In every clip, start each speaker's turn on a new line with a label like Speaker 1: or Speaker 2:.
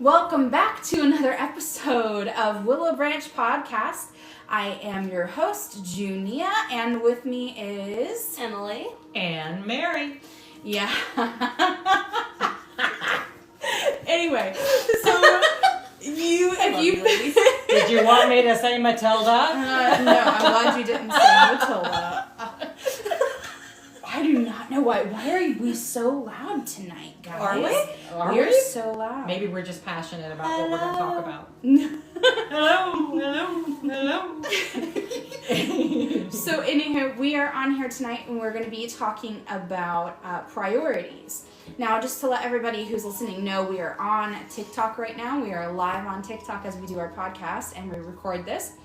Speaker 1: Welcome back to another episode of Willow Branch Podcast. I am your host, Junia, and with me is...
Speaker 2: Emily.
Speaker 3: And Mary.
Speaker 1: Yeah. Anyway, so
Speaker 3: Did you want me to say Matilda?
Speaker 1: No, I'm glad you didn't say Matilda. I do not know why. Why are we so loud tonight, guys?
Speaker 2: Are we?
Speaker 1: We're so loud.
Speaker 3: Maybe we're just passionate about what we're going to talk about. Hello.
Speaker 1: So anywho, we are on here tonight and we're going to be talking about priorities. Now, just to let everybody who's listening know, we are on TikTok right now. We are live on TikTok as we do our podcast and we record this.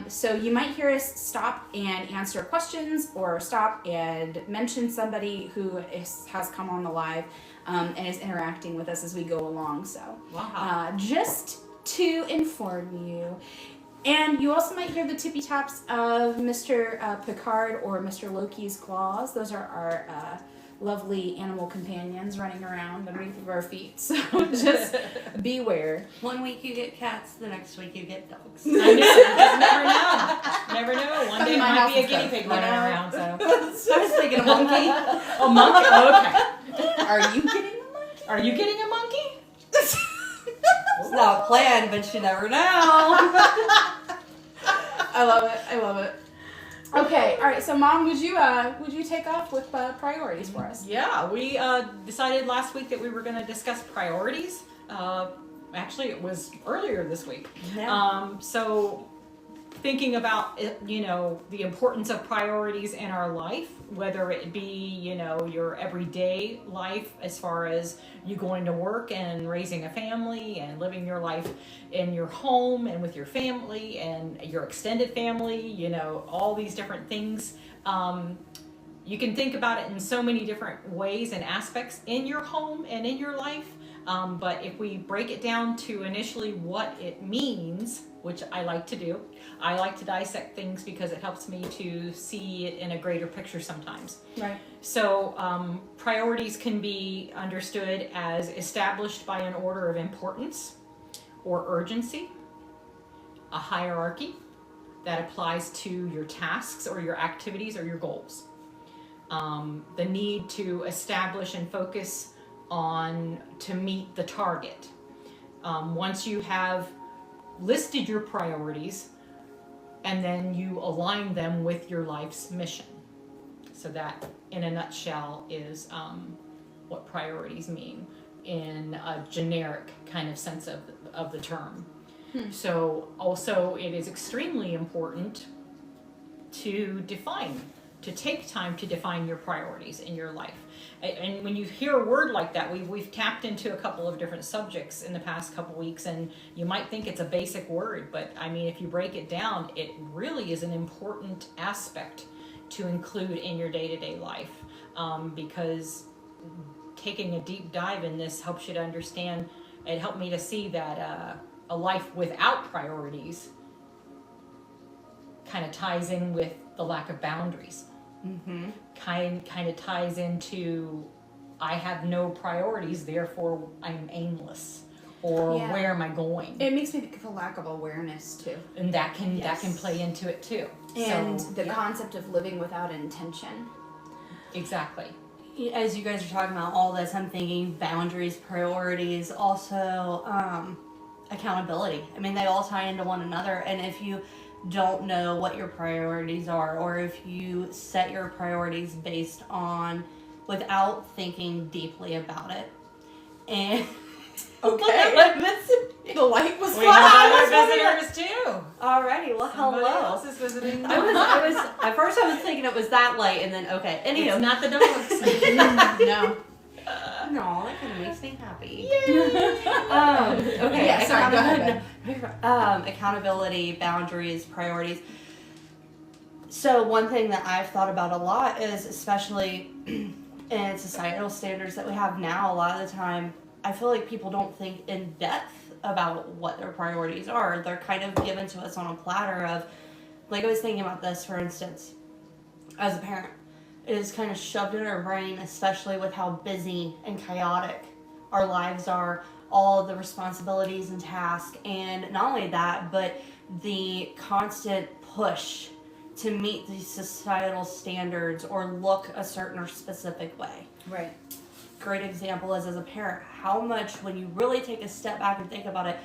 Speaker 1: So you might hear us stop and answer questions or stop and mention somebody who has come on the live and is interacting with us as we go along. So just to inform you. And you also might hear the tippy taps of Mr. Picard or Mr. Loki's claws. Those are our lovely animal companions running around underneath of our feet. So just beware.
Speaker 2: One week you get cats, the next week you get dogs.
Speaker 3: I know. You never know. One day it might be a guinea pig running around. So.
Speaker 2: I was thinking a monkey.
Speaker 3: A monkey? Oh, okay.
Speaker 1: Are you getting a monkey?
Speaker 3: Are you getting a monkey?
Speaker 2: It's not planned, but you never know.
Speaker 1: I love it. Okay, all right. So, Mom, would you take off with priorities for us?
Speaker 3: Yeah, we decided last week that we were going to discuss priorities. Actually, it was earlier this week.
Speaker 2: Yeah.
Speaker 3: So, thinking about the importance of priorities in our life, whether it be your everyday life as far as you going to work and raising a family and living your life in your home and with your family and your extended family, all these different things. You can think about it in so many different ways and aspects in your home and in your life. But if we break it down to initially what it means, which I like to do, I like to dissect things because it helps me to see it in a greater picture sometimes.
Speaker 1: Right.
Speaker 3: So priorities can be understood as established by an order of importance or urgency, a hierarchy that applies to your tasks or your activities or your goals. The need to establish and focus on to meet the target. Once you have listed your priorities and then you align them with your life's mission. So that in a nutshell is what priorities mean in a generic kind of sense of the term. So also it is extremely important to take time to define your priorities in your life. And when you hear a word like that, we've tapped into a couple of different subjects in the past couple weeks, and you might think it's a basic word, but I mean, if you break it down, it really is an important aspect to include in your day-to-day life, because taking a deep dive in this helps you to understand. It helped me to see that a life without priorities kind of ties in with the lack of boundaries.
Speaker 1: Mm-hmm.
Speaker 3: Kind of ties into I have no priorities, therefore I'm aimless, or where am I going?
Speaker 1: It makes me think of a lack of awareness too,
Speaker 3: And that can play into it too.
Speaker 1: and the concept of living without intention.
Speaker 3: Exactly.
Speaker 2: As you guys are talking about all this, I'm thinking boundaries, priorities, also accountability. I mean, they all tie into one another, and if you don't know what your priorities are, or if you set your priorities based on without thinking deeply about it, and
Speaker 1: The light was
Speaker 3: We have other visitors too.
Speaker 2: alrighty, well,
Speaker 3: Somebody
Speaker 2: hello.
Speaker 3: else is visiting.
Speaker 2: I was at first I was thinking it was that light, and then okay. Anywho,
Speaker 3: It's not the dogs.
Speaker 1: No.
Speaker 2: no, that kind of makes me happy.
Speaker 1: Okay.
Speaker 2: Okay.
Speaker 1: Yeah, sorry, go ahead.
Speaker 2: Accountability, boundaries, priorities. So one thing that I've thought about a lot is, especially in societal standards that we have now, a lot of the time, I feel like people don't think in depth about what their priorities are. They're kind of given to us on a platter of, like I was thinking about this, for instance, as a parent. It is kind of shoved in our brain, especially with how busy and chaotic our lives are. all of the responsibilities and tasks, and not only that, but the constant push to meet these societal standards or look a certain or specific way.
Speaker 1: Right.
Speaker 2: Great example is, as a parent, how much, when you really take a step back and think about it,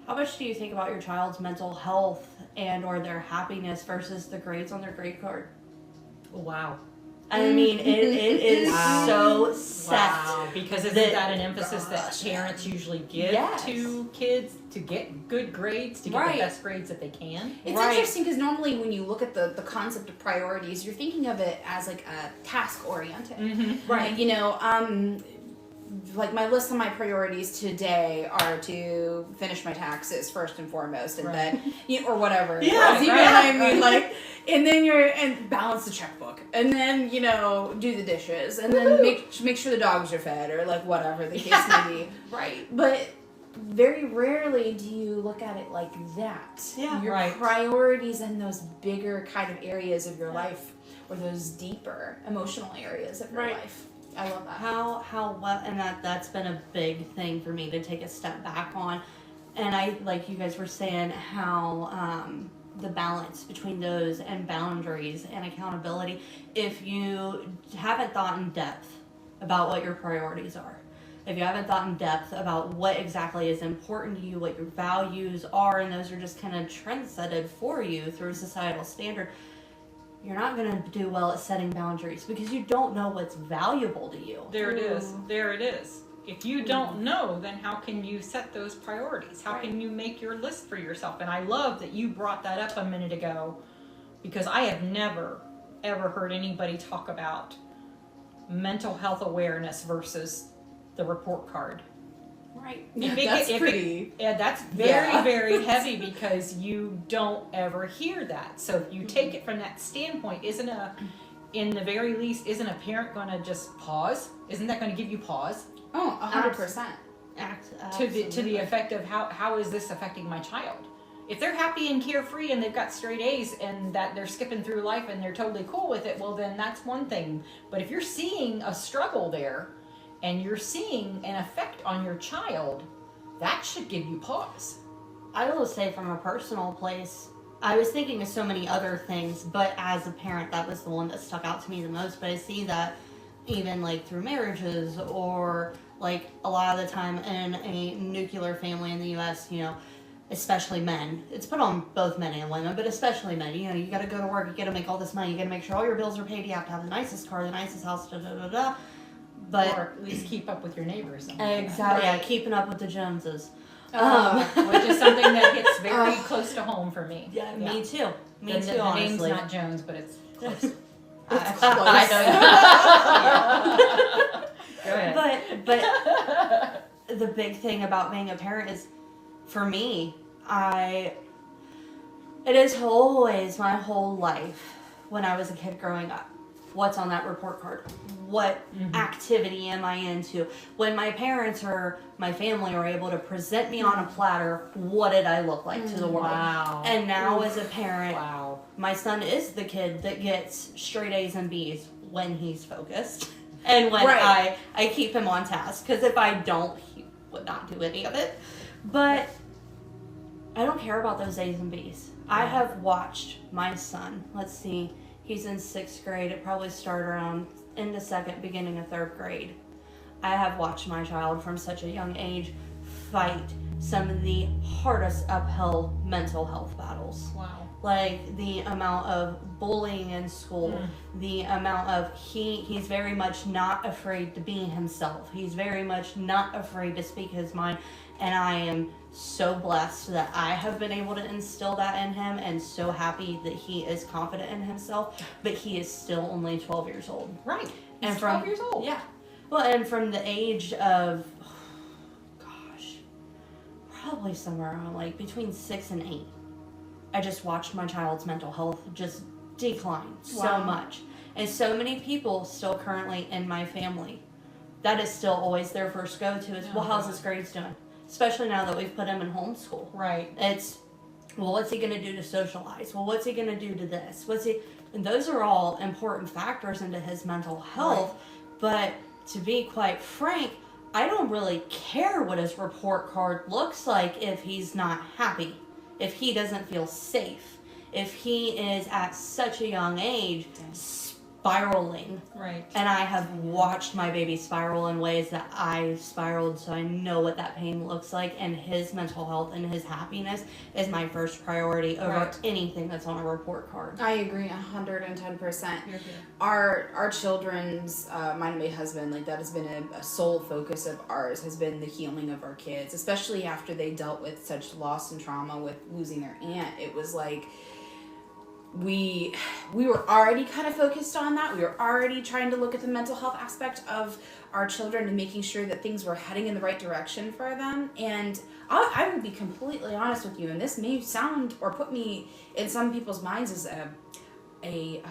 Speaker 2: how much do you think about your child's mental health and or their happiness versus the grades on their grade card?
Speaker 3: Wow.
Speaker 2: I mean, it is so set.
Speaker 3: Wow. Because isn't that an emphasis that parents usually give to kids to get good grades, to get the best grades that they can?
Speaker 1: It's interesting because normally when you look at the concept of priorities, you're thinking of it as like a task oriented.
Speaker 3: Mm-hmm.
Speaker 1: Right. Like, you know, like my list of my priorities today are to finish my taxes first and foremost, and then, you know, or whatever.
Speaker 2: Yeah,
Speaker 1: you know what I mean? Like, and then and balance the checkbook, and then, you know, do the dishes, and then make sure the dogs are fed, or like whatever the case may be.
Speaker 2: Right.
Speaker 1: But very rarely do you look at it like that.
Speaker 2: Yeah.
Speaker 1: Your priorities in those bigger kind of areas of your life, or those deeper emotional areas of your life. I love that.
Speaker 2: How well, and that's been a big thing for me to take a step back on. And I, like you guys were saying, how the balance between those and boundaries and accountability, if you haven't thought in depth about what your priorities are, if you haven't thought in depth about what exactly is important to you, what your values are, and those are just kind of trendsetted for you through a societal standard, you're not going to do well at setting boundaries because you don't know what's valuable to you.
Speaker 3: There it is. There it is. If you don't know, then how can you set those priorities? How can you make your list for yourself? And I love that you brought that up a minute ago, because I have never, ever heard anybody talk about mental health awareness versus the report card.
Speaker 1: Right.
Speaker 3: That's very, very heavy, because you don't ever hear that. So if you take it from that standpoint, in the very least, isn't a parent going to just pause? Isn't that going to give you pause?
Speaker 1: Oh, 100%.
Speaker 3: To the effect of how is this affecting my child? If they're happy and carefree and they've got straight A's and that they're skipping through life and they're totally cool with it, well, then that's one thing. But if you're seeing a struggle there, and you're seeing an effect on your child, that should give you pause.
Speaker 2: I will say, from a personal place, I was thinking of so many other things, but as a parent, that was the one that stuck out to me the most. But I see that even like through marriages, or like a lot of the time in a nuclear family in the US, you know, especially men. It's put on both men and women, but especially men. You know, you got to go to work, you got to make all this money, you got to make sure all your bills are paid, you have to have the nicest car, the nicest house, da da da da. But,
Speaker 3: or at least keep up with your neighbors.
Speaker 2: Exactly. Yeah, keeping up with the Joneses.
Speaker 3: Which is something that hits very close to home for me.
Speaker 2: Yeah, me too. Me too,
Speaker 3: the
Speaker 2: honestly.
Speaker 3: name's not Jones, but it's close.
Speaker 1: It's close.
Speaker 3: I know. Go ahead.
Speaker 2: But the big thing about being a parent is, for me, it is always my whole life, when I was a kid growing up, what's on that report card? What activity am I into? When my parents or my family are able to present me on a platter, what did I look like to the world?
Speaker 3: Wow.
Speaker 2: And now as a parent,
Speaker 3: my
Speaker 2: son is the kid that gets straight A's and B's when he's focused. And when I keep him on task. Because if I don't, he would not do any of it. But I don't care about those A's and B's. I have watched my son, let's see, he's in 6th grade. It probably started around into 2nd, beginning of 3rd grade. I have watched my child from such a young age fight some of the hardest uphill mental health battles.
Speaker 3: Wow.
Speaker 2: Like the amount of bullying in school, the amount of he's very much not afraid to be himself. He's very much not afraid to speak his mind. And I am so blessed that I have been able to instill that in him, and so happy that he is confident in himself, but he is still only 12 years old.
Speaker 3: Right.
Speaker 2: And
Speaker 3: He's 12 years old.
Speaker 2: Yeah. Well, and from the age of, probably somewhere around like between 6 and 8, I just watched my child's mental health just decline so much. And so many people still currently in my family, that is still always their first go-to is, well, how's his grades doing? Especially now that we've put him in homeschool.
Speaker 3: Right.
Speaker 2: It's, well, what's he going to do to socialize? Well, what's he going to do to this? And those are all important factors into his mental health. Right. But to be quite frank, I don't really care what his report card looks like if he's not happy, if he doesn't feel safe, if he is at such a young age spiraling.
Speaker 3: Right.
Speaker 2: And I have watched my baby spiral in ways that I spiraled, so I know what that pain looks like. And his mental health and his happiness is my first priority over anything that's on a report card.
Speaker 1: I agree 110%. Our children's, mine and my husband, like that has been a sole focus of ours, has been the healing of our kids, especially after they dealt with such loss and trauma with losing their aunt. It was like, we were already kind of focused on that. We were already trying to look at the mental health aspect of our children and making sure that things were heading in the right direction for them. And I will be completely honest with you, and this may sound or put me in some people's minds as a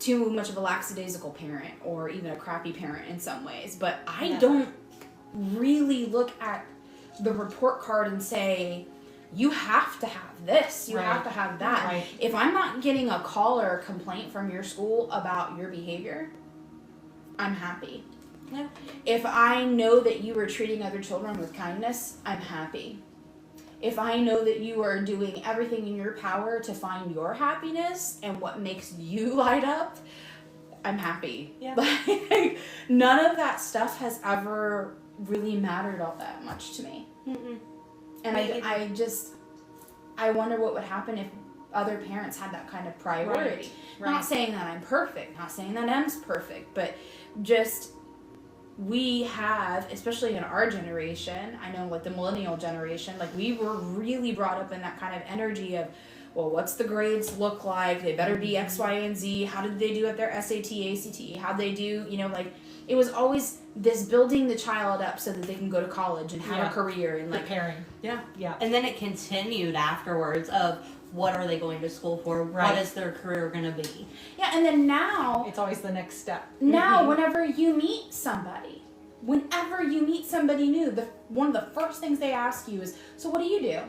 Speaker 1: too much of a lackadaisical parent or even a crappy parent in some ways, but I don't really look at the report card and say, you have to have this, you have to have that.
Speaker 3: Right.
Speaker 1: If I'm not getting a call or a complaint from your school about your behavior, I'm happy.
Speaker 2: Yeah.
Speaker 1: If I know that you are treating other children with kindness, I'm happy. If I know that you are doing everything in your power to find your happiness and what makes you light up, I'm happy.
Speaker 2: Yeah.
Speaker 1: Like, none of that stuff has ever really mattered all that much to me.
Speaker 2: Mm-mm.
Speaker 1: And I wonder what would happen if other parents had that kind of priority.
Speaker 2: Right.
Speaker 1: Not saying that I'm perfect, not saying that Em's perfect, but just we have, especially in our generation, I know like the millennial generation, like we were really brought up in that kind of energy of, well, what's the grades look like? They better be X, Y, and Z. How did they do at their SAT, ACT? How'd they do, like, it was always this building the child up so that they can go to college and have a career and like
Speaker 3: preparing.
Speaker 2: Yeah.
Speaker 3: Yeah.
Speaker 2: And then it continued afterwards of what are they going to school for? What is their career going to be?
Speaker 1: Yeah, and then now
Speaker 3: It's always the next step.
Speaker 1: Now, whenever you meet somebody new, one of the first things they ask you is, so what do you do?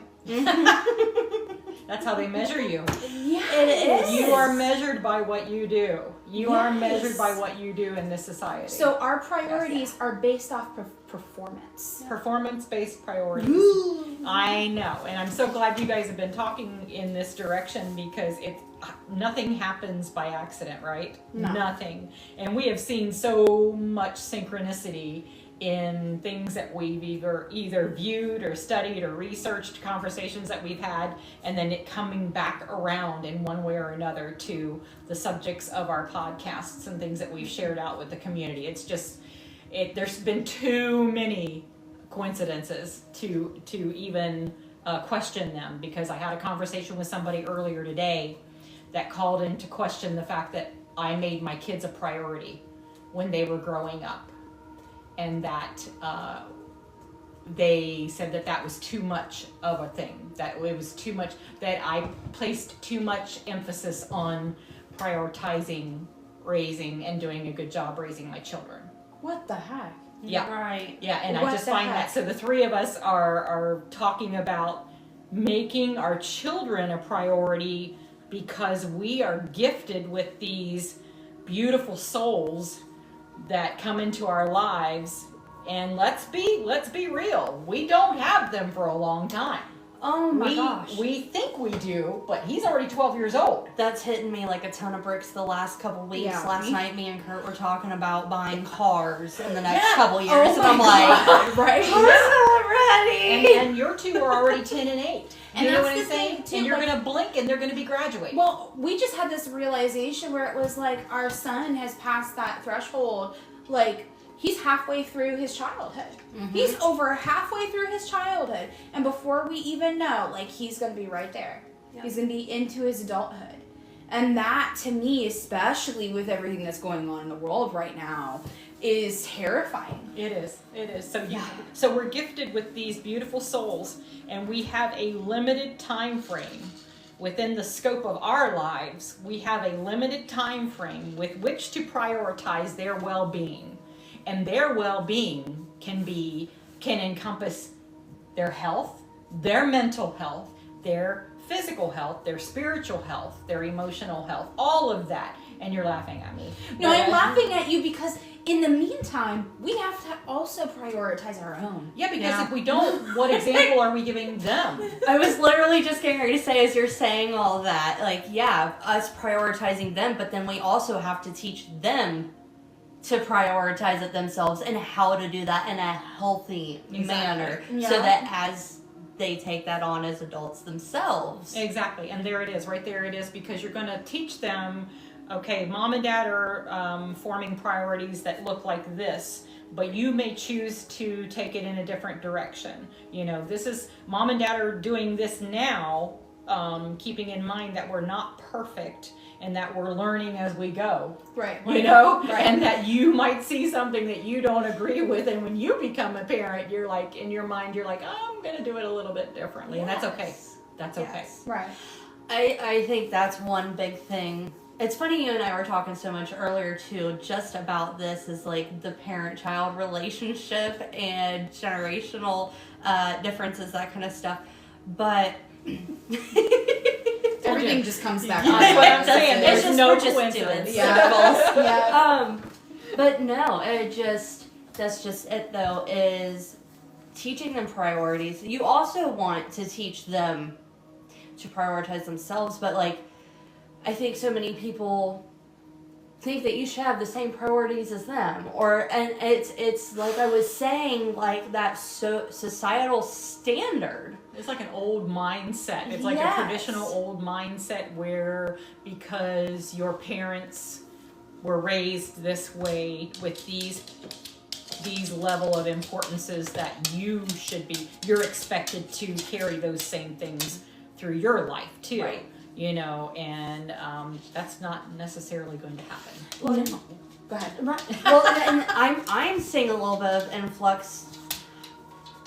Speaker 3: That's how they measure you.
Speaker 1: Yeah, it is.
Speaker 3: You are measured by what you do. You are
Speaker 1: Yes.
Speaker 3: measured by what you do in this society.
Speaker 1: So our priorities are based off performance.
Speaker 3: Performance-based priorities. I know, and I'm so glad you guys have been talking in this direction because nothing happens by accident, right?
Speaker 1: No.
Speaker 3: Nothing. And we have seen so much synchronicity in things that we've either viewed or studied or researched, conversations that we've had, and then it coming back around in one way or another to the subjects of our podcasts and things that we've shared out with the community. It's just, there's been too many coincidences to even question them, because I had a conversation with somebody earlier today that called into question the fact that I made my kids a priority when they were growing up. And that they said that was too much of a thing, that it was too much, that I placed too much emphasis on prioritizing, raising, and doing a good job raising my children.
Speaker 1: What the heck?
Speaker 2: Yeah. Right.
Speaker 3: Yeah, and
Speaker 1: What
Speaker 3: I just
Speaker 1: the
Speaker 3: find
Speaker 1: heck?
Speaker 3: that, so the three of us are talking about making our children a priority because we are gifted with these beautiful souls that come into our lives, and let's be real, we don't have them for a long time.
Speaker 1: Oh my gosh.
Speaker 3: We think we do, but he's already 12 years old.
Speaker 2: That's hitting me like a ton of bricks the last couple weeks.
Speaker 1: Yeah.
Speaker 2: Last night, me and Kurt were talking about buying cars in the next couple years, and
Speaker 1: my
Speaker 2: I'm like,
Speaker 1: God, right?
Speaker 2: I'm not ready.
Speaker 3: And your two are already 10 and 8.
Speaker 1: And
Speaker 3: You know
Speaker 1: that's
Speaker 3: what I'm
Speaker 1: the thing,
Speaker 3: saying?
Speaker 1: too,
Speaker 3: And you're
Speaker 1: like-
Speaker 3: going to blink and they're going to be graduating.
Speaker 1: Well, we just had this realization where it was like our son has passed that threshold. Like, he's halfway through his childhood.
Speaker 2: Mm-hmm.
Speaker 1: He's over halfway through his childhood. And before we even know, like, he's going to be right there.
Speaker 2: Yep.
Speaker 1: He's going to be into his adulthood. And that, to me, especially with everything that's going on in the world right now, is terrifying.
Speaker 3: It is. So we're gifted with these beautiful souls, and we have a limited time frame within the scope of our lives. We have a limited time frame with which to prioritize their well-being, and their well-being can encompass their health, their mental health, their physical health, their spiritual health, their emotional health, all of that. And you're laughing at me.
Speaker 1: No, I'm laughing at you because in the meantime, we have to also prioritize our own.
Speaker 3: Yeah, because if we don't, what example are we giving them?
Speaker 2: I was literally just getting ready to say, as you're saying all that, like, yeah, us prioritizing them, but then we also have to teach them to prioritize it themselves and how to do that in a healthy manner, so that as they take that on as adults themselves.
Speaker 3: Exactly, and there it is, right there it is, because you're going to teach them, okay, mom and dad are forming priorities that look like this, but you may choose to take it in a different direction. You know, this is, mom and dad are doing this now, keeping in mind that we're not perfect and that we're learning as we go.
Speaker 1: Right.
Speaker 3: You know? Right. And that you might see something that you don't agree with, and when you become a parent, you're like, in your mind, you're like, oh, I'm going to do it a little bit differently. And that's okay. That's okay.
Speaker 1: Right.
Speaker 2: I think that's one big thing. It's funny, you and I were talking so much earlier too, just about this, is like the parent-child relationship and generational differences, that kind of stuff. But
Speaker 1: everything just comes back.
Speaker 3: That's what I'm saying.
Speaker 2: It's
Speaker 3: There's
Speaker 2: just,
Speaker 3: no
Speaker 2: we're just
Speaker 3: coincidence.
Speaker 2: doing
Speaker 1: Yeah.
Speaker 2: circles. But no, that's just it though, is teaching them priorities. You also want to teach them to prioritize themselves, but like, I think so many people think that you should have the same priorities as them, and it's like I was saying, like that societal standard.
Speaker 3: It's like an old mindset. It's like a traditional old mindset where, because your parents were raised this way with these level of importances, that you're expected to carry those same things through your life too.
Speaker 2: Right.
Speaker 3: You know, and that's not necessarily going to happen.
Speaker 2: Well,
Speaker 1: Go ahead.
Speaker 2: well, and I'm seeing a little bit of influx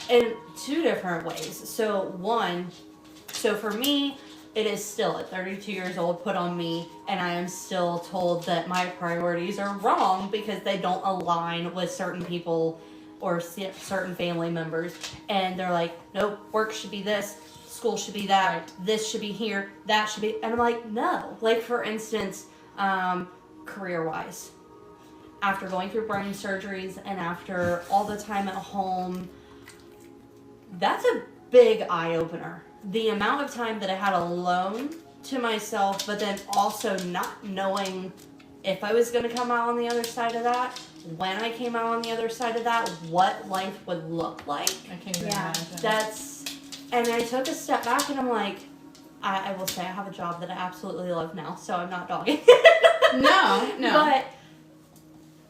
Speaker 2: in two different ways. So for me, it is still at 32 years old put on me, and I am still told that my priorities are wrong because they don't align with certain people or certain family members, and they're like, nope, work should be this, school should be that,
Speaker 3: right,
Speaker 2: this should be here, that should be, and I'm like, no. Like, for instance, career-wise, after going through brain surgeries and after all the time at home, that's a big eye-opener. The amount of time that I had alone to myself, but then also not knowing if I was going to come out on the other side of that, when I came out on the other side of that, what life would look like.
Speaker 3: I can't even imagine.
Speaker 2: And I took a step back, and I'm like, I will say I have a job that I absolutely love now, so I'm not dogging.
Speaker 1: No.
Speaker 2: But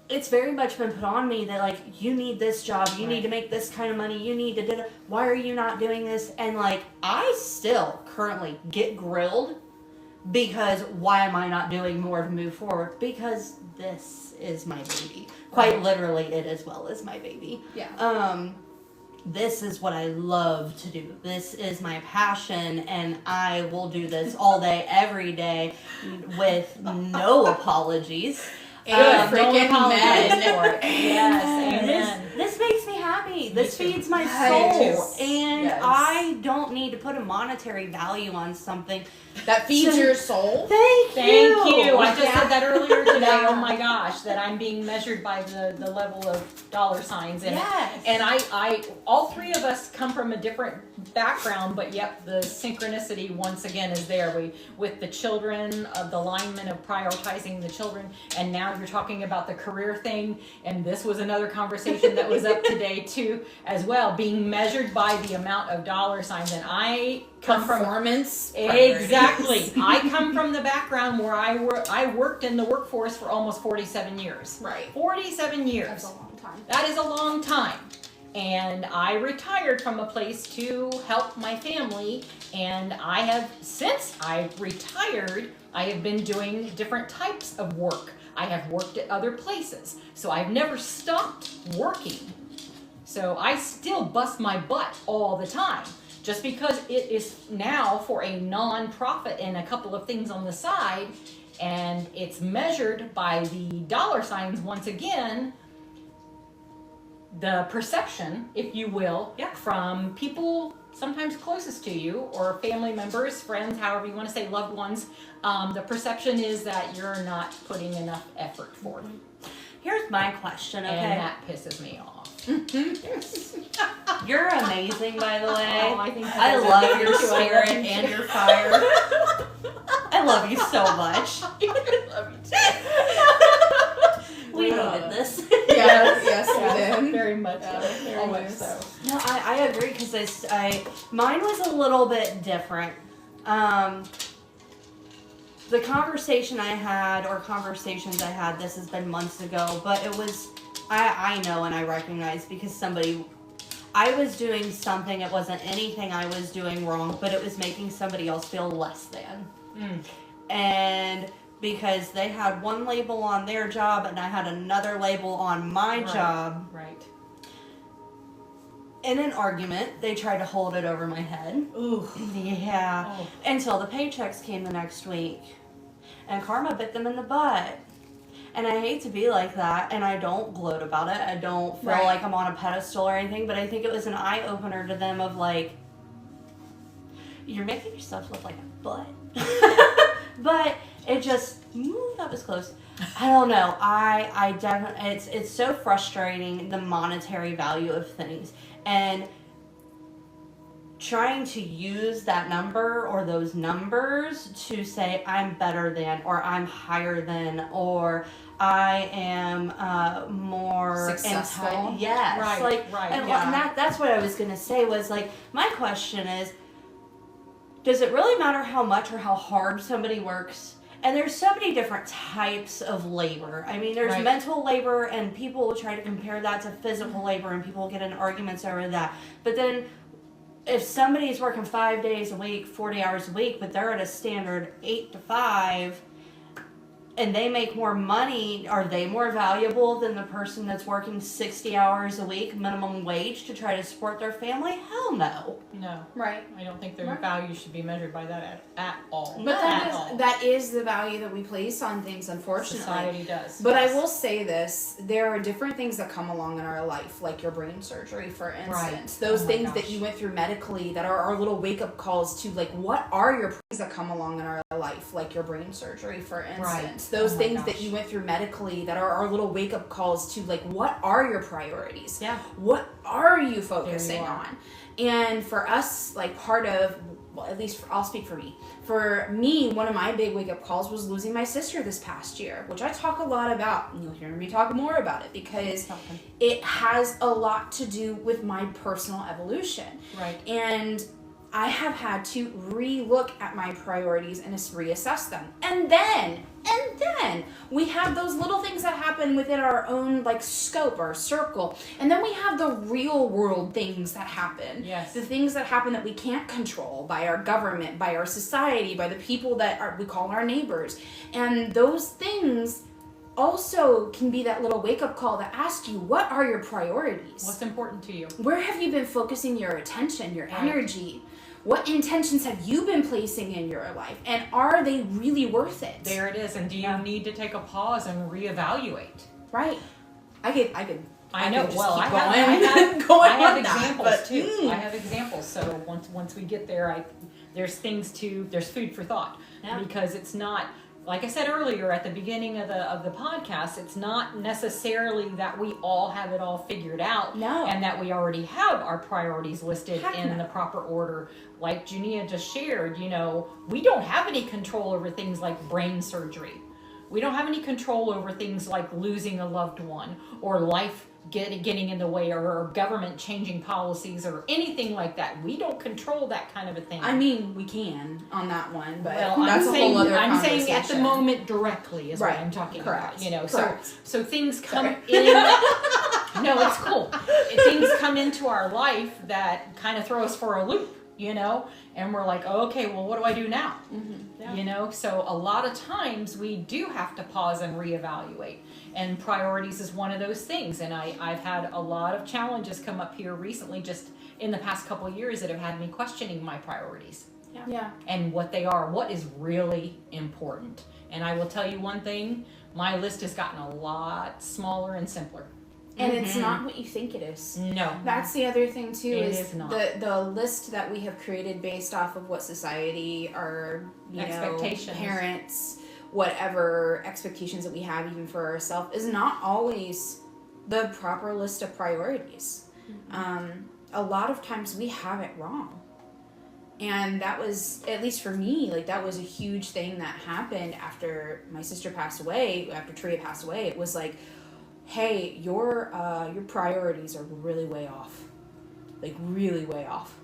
Speaker 2: it's very much been put on me that, like, you need this job, you need to make this kind of money, you need to, why are you not doing this? And, like, I still currently get grilled because why am I not doing more to move forward? Because this is my baby. Quite literally, it as well as my baby.
Speaker 1: Yeah.
Speaker 2: This is what I love to do. This is my passion, and I will do this all day, every day, with no apologies.
Speaker 1: Freaking men.
Speaker 3: Yes, amen.
Speaker 2: This makes me happy. This feeds my
Speaker 1: Yes.
Speaker 2: soul. And
Speaker 1: Yes.
Speaker 2: I don't need to put a monetary value on something.
Speaker 1: That feeds your soul.
Speaker 2: Thank
Speaker 3: you. I just
Speaker 1: Yeah.
Speaker 3: said that earlier today.
Speaker 1: Yeah.
Speaker 3: Oh my gosh, that I'm being measured by the level of dollar signs in
Speaker 2: Yes.
Speaker 3: it. And I all three of us come from a different background, but yet the synchronicity once again is there. With the children, the alignment of prioritizing the children, and now you're talking about the career thing, and this was another conversation that was up today too, as well, being measured by the amount of dollar signs. And I come from
Speaker 1: Performance.
Speaker 3: exactly. I come from the background where I worked in the workforce for almost 47 years.
Speaker 1: Right.
Speaker 3: 47 years.
Speaker 1: That's a long time.
Speaker 3: That is a long time. And I retired from a place to help my family, and I have, since I retired, I have been doing different types of work. I have worked at other places, so I've never stopped working. So I still bust my butt all the time. Just because it is now for a non-profit and a couple of things on the side, and it's measured by the dollar signs once again, the perception, if you will, from people sometimes closest to you, or family members, friends, however you want to say, loved ones, the perception is that you're not putting enough effort forth.
Speaker 2: here's my question, okay?
Speaker 3: And that pisses me off.
Speaker 2: You're amazing, by the way.
Speaker 3: Oh, I think
Speaker 2: I love your
Speaker 3: too. I love
Speaker 2: spirit
Speaker 3: you
Speaker 2: and
Speaker 3: too.
Speaker 2: your fire. I love you so much.
Speaker 3: Love you too.
Speaker 2: We needed this.
Speaker 1: Yes, we did.
Speaker 3: Very much so.
Speaker 1: Yeah,
Speaker 3: Very much
Speaker 1: always.
Speaker 3: so.
Speaker 2: No, I agree because mine was a little bit different. The conversation I had, or conversations I had, this has been months ago, but it was, I know and I recognize because I was doing something, it wasn't anything I was doing wrong, but it was making somebody else feel less than. And because they had one label on their job and I had another label on my job.
Speaker 3: Right.
Speaker 2: In an argument, they tried to hold it over my head.
Speaker 3: Ooh.
Speaker 2: Yeah.
Speaker 3: Oh.
Speaker 2: Until the paychecks came the next week. And karma bit them in the butt. And I hate to be like that, and I don't gloat about it. I don't feel
Speaker 1: Right.
Speaker 2: like I'm on a pedestal or anything, but I think it was an eye-opener to them of like, you're making yourself look like a butt. But it just, that was close. I don't know. I definitely, it's so frustrating, the monetary value of things. And trying to use that number or those numbers to say I'm better than, or I'm higher than, or I am more
Speaker 1: Successful.
Speaker 2: Yes.
Speaker 3: Right,
Speaker 2: Like,
Speaker 3: right,
Speaker 2: and,
Speaker 3: yeah.
Speaker 2: and that's what I was going to say was like, my question is, does it really matter how much or how hard somebody works? And there's so many different types of labor. I mean, there's
Speaker 3: Right.
Speaker 2: mental labor, and people will try to compare that to physical labor, and people get in arguments over that. But then, if somebody's working 5 days a week, 40 hours a week, but they're at a standard 8 to 5, and they make more money, are they more valuable than the person that's working 60 hours a week, minimum wage, to try to support their family? Hell no.
Speaker 3: No.
Speaker 1: Right.
Speaker 3: I don't think their
Speaker 1: Right.
Speaker 3: value should be measured by that at all.
Speaker 2: But
Speaker 1: But
Speaker 3: at all.
Speaker 1: that is the value that we place on things, unfortunately.
Speaker 3: Society does.
Speaker 1: But
Speaker 3: yes.
Speaker 1: I will say this, there are different things that come along in our life, like your brain surgery, for instance. Those
Speaker 3: Oh my
Speaker 1: things that
Speaker 3: gosh.
Speaker 1: you went through medically that are our little wake-up calls to, like, what are your things that come along in our life, like your brain surgery, for instance. Those
Speaker 3: Oh my
Speaker 1: things that
Speaker 3: gosh.
Speaker 1: you went through medically that are our little wake-up calls to, like, what are your priorities?
Speaker 2: Yeah.
Speaker 1: What are you focusing
Speaker 3: are.
Speaker 1: on? And for us, like, part of, well, at least I'll speak for me. For me, one of my big wake-up calls was losing my sister this past year, which I talk a lot about. And you'll hear me talk more about it because it has a lot to do with my personal evolution.
Speaker 3: Right.
Speaker 1: And I have had to re-look at my priorities and reassess them. And then we have those little things that happen within our own, like, scope or circle. And then we have the real world things that happen.
Speaker 3: Yes.
Speaker 1: The things that happen that we can't control by our government, by our society, by the people that we call our neighbors. And those things also can be that little wake-up call to ask you, what are your priorities?
Speaker 3: What's important to you?
Speaker 1: Where have you been focusing your attention, your
Speaker 3: Right.
Speaker 1: energy? What intentions have you been placing in your life? And are they really worth it?
Speaker 3: There it is. And do you need to take a pause and reevaluate?
Speaker 1: Right. I could
Speaker 3: I know.
Speaker 1: could just
Speaker 3: Well,
Speaker 1: keep
Speaker 3: I
Speaker 1: going.
Speaker 3: have
Speaker 1: Going
Speaker 3: I have
Speaker 1: on that,
Speaker 3: examples
Speaker 1: but,
Speaker 3: too. I have examples. So once we get there, there's food for thought.
Speaker 2: Yeah.
Speaker 3: Because it's not, like I said earlier at the beginning of the podcast, it's not necessarily that we all have it all figured out.
Speaker 1: No.
Speaker 3: And that we already have our priorities listed
Speaker 1: Heck
Speaker 3: in
Speaker 1: no.
Speaker 3: the proper order. Like Junia just shared, we don't have any control over things like brain surgery. We don't have any control over things like losing a loved one or life getting in the way or government changing policies or anything like that. We don't control that kind of a thing.
Speaker 1: I mean, we can on that one, but
Speaker 3: Well,
Speaker 1: that's
Speaker 3: I'm
Speaker 1: a
Speaker 3: saying,
Speaker 1: whole other
Speaker 3: I'm
Speaker 1: conversation.
Speaker 3: saying at the moment directly is
Speaker 1: Right.
Speaker 3: what I'm talking
Speaker 1: Correct.
Speaker 3: about.
Speaker 1: Correct.
Speaker 3: So things come
Speaker 1: Sorry.
Speaker 3: in. No, it's cool. Things come into our life that kind of throw us for a loop, and we're like, okay, well, what do I do now?
Speaker 2: Yeah.
Speaker 3: So a lot of times we do have to pause and reevaluate, and priorities is one of those things. And I've had a lot of challenges come up here recently, just in the past couple of years, that have had me questioning my priorities
Speaker 1: Yeah.
Speaker 3: and what they are, what is really important. And I will tell you one thing, my list has gotten a lot smaller and simpler.
Speaker 1: And it's not what you think it is.
Speaker 3: No.
Speaker 1: That's the other thing too.
Speaker 3: It
Speaker 1: Is
Speaker 3: is not.
Speaker 1: the list that we have created based off of what society, our
Speaker 3: Expectations.
Speaker 1: parents, whatever expectations that we have even for ourselves is not always the proper list of priorities. A lot of times we have it wrong. And that was, at least for me, like that was a huge thing that happened after my sister passed away, after Tria passed away. It was like, hey, your priorities are really way off. Like really way off.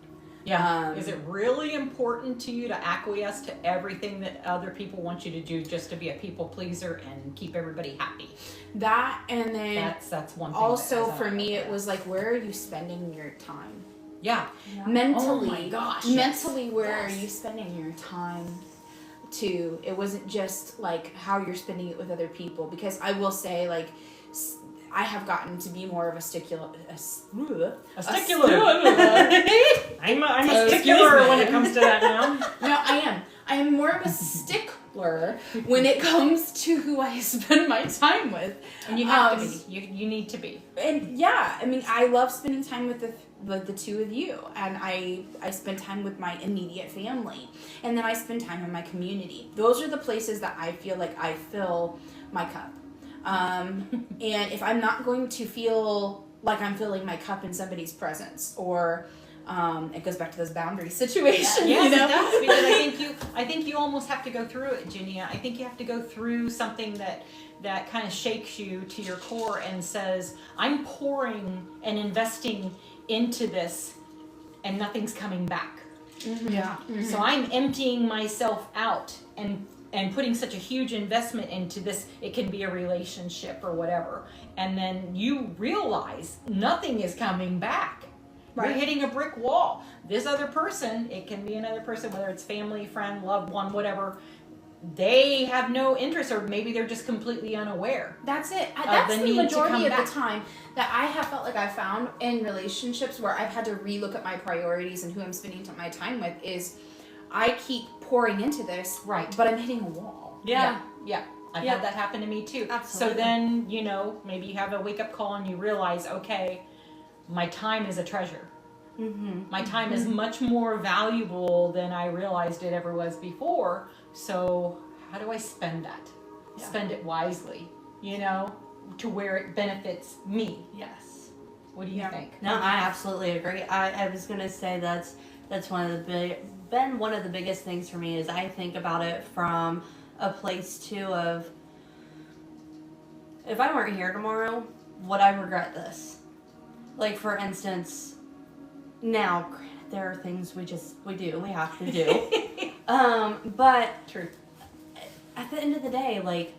Speaker 3: Yeah. Is it really important to you to acquiesce to everything that other people want you to do just to be a people pleaser and keep everybody happy?
Speaker 1: That, and then
Speaker 3: that's one thing.
Speaker 1: Also for me, it was like, where are you spending your time?
Speaker 3: Yeah.
Speaker 1: Mentally.
Speaker 3: Oh my gosh.
Speaker 1: Mentally, where
Speaker 3: Yes.
Speaker 1: are you spending your time to? It wasn't just like how you're spending it with other people, because I will say, like, I have gotten to be more of a stickler.
Speaker 3: I'm a stickler when it comes to that now.
Speaker 1: No, I am. I am more of a stickler when it comes to who I spend my time with.
Speaker 3: And you have to be. You need to be.
Speaker 1: And yeah, I mean, I love spending time with the two of you, and I spend time with my immediate family, and then I spend time in my community. Those are the places that I feel like I fill my cup. And if I'm not going to feel like I'm filling my cup in somebody's presence, or it goes back to those boundary situations.
Speaker 3: Yes,
Speaker 1: you know?
Speaker 3: It does, because I think you almost have to go through it, Junia. I think you have to go through something that kind of shakes you to your core and says, I'm pouring and investing into this, and nothing's coming back.
Speaker 1: Mm-hmm. Yeah. Mm-hmm.
Speaker 3: So I'm emptying myself out and putting such a huge investment into this. It can be a relationship or whatever, and then you realize nothing is coming back. Right. You're hitting a brick wall. This other person, it can be another person, whether it's family, friend, loved one, whatever, they have no interest, or maybe they're just completely unaware.
Speaker 1: That's it. That's the majority of the time that I have felt like I found in relationships where I've had to relook at my priorities and who I'm spending my time with, is I keep pouring into this,
Speaker 3: right,
Speaker 1: but I'm hitting a wall.
Speaker 3: Yeah. I've had that happen to me too.
Speaker 1: Absolutely.
Speaker 3: So then, maybe you have a wake-up call and you realize, okay, my time is a treasure. Mm-hmm. My time is much more valuable than I realized it ever was before. So how do I spend that? Yeah. Spend it wisely, to where it benefits me.
Speaker 2: Yes.
Speaker 3: What do you think?
Speaker 2: No, I absolutely agree. I was going to say that's one of the biggest things for me, is I think about it from a place too of, if I weren't here tomorrow, would I regret this? Like, for instance, now there are things we have to do. But
Speaker 3: true.
Speaker 2: At the end of the day, like,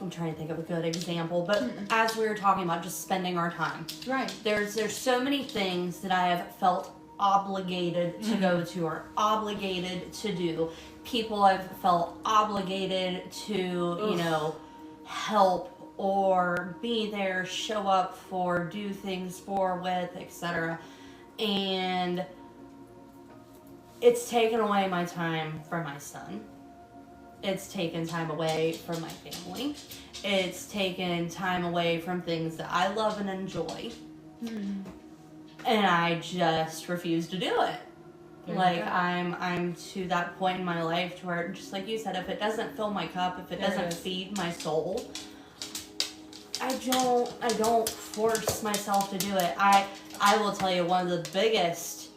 Speaker 2: I'm trying to think of a good example, but as we were talking about just spending our time,
Speaker 1: right?
Speaker 2: There's so many things that I have felt obligated to go to, or obligated to do. People I've felt obligated to, help or be there, show up for, do things for, with, etc. And it's taken away my time from my son. It's taken time away from my family. It's taken time away from things that I love and enjoy. Mm-hmm. And I just refuse to do it. Like, I'm to that point in my life to where, just like you said, if it doesn't fill my cup, if it doesn't feed my soul, I don't force myself to do it. I will tell you, one of the biggest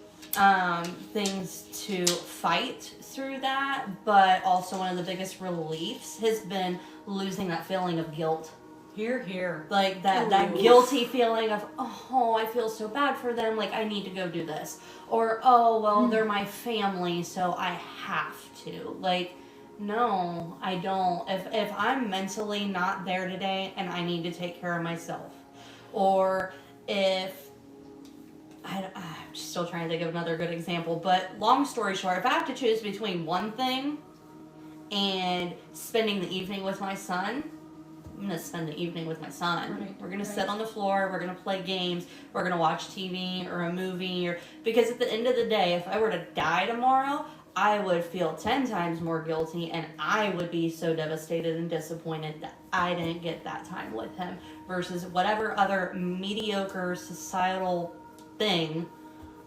Speaker 2: things to fight through that, but also one of the biggest reliefs, has been losing that feeling of guilt.
Speaker 3: Here.
Speaker 2: Like that guilty feeling of, oh, I feel so bad for them, like I need to go do this. Or, oh, well, they're my family, so I have to. Like, no, I don't. If I'm mentally not there today and I need to take care of myself, or if, I'm still trying to think of another good example, but long story short, if I have to choose between one thing and spending the evening with my son, I'm going to spend the evening with my son. Right, we're going to sit on the floor, we're going to play games, we're going to watch TV or a movie, because at the end of the day, if I were to die tomorrow, I would feel 10 times more guilty, and I would be so devastated and disappointed that I didn't get that time with him, versus whatever other mediocre societal thing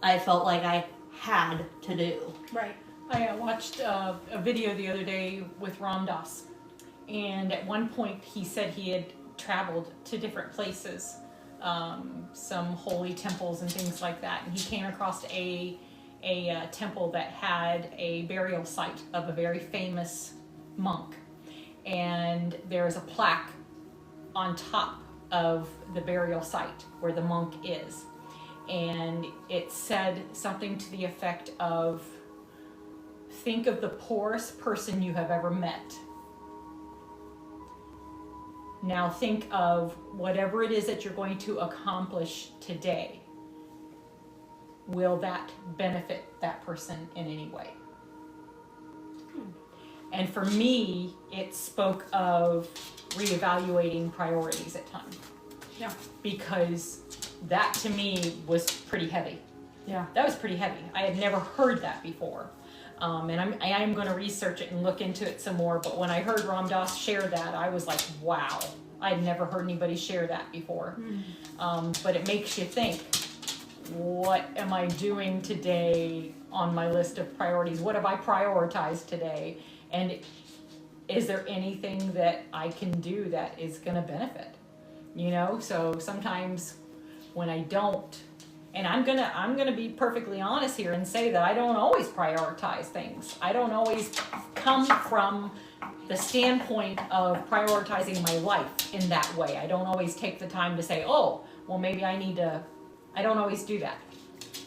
Speaker 2: I felt like I had to do.
Speaker 1: Right.
Speaker 3: I watched a video the other day with Ram Dass, and at one point he said he had traveled to different places, some holy temples and things like that, and he came across a temple that had a burial site of a very famous monk, and there is a plaque on top of the burial site where the monk is, and it said something to the effect of, think of the poorest person you have ever met. Now think of whatever it is that you're going to accomplish today. Will that benefit that person in any way? And for me, it spoke of reevaluating priorities at times.
Speaker 1: Yeah.
Speaker 3: Because that to me was pretty heavy.
Speaker 1: Yeah.
Speaker 3: That was pretty heavy. I had never heard that before. And I am going to research it and look into it some more. But when I heard Ram Dass share that, I was like, wow. I had never heard anybody share that before. But it makes you think, what am I doing today on my list of priorities? What have I prioritized today? And is there anything that I can do that is going to benefit? You know, so sometimes when I don't, and I'm gonna be perfectly honest here and say that I don't always prioritize things. I don't always come from the standpoint of prioritizing my life in that way. I don't always take the time to say, oh, well, maybe I need to. I don't always do that.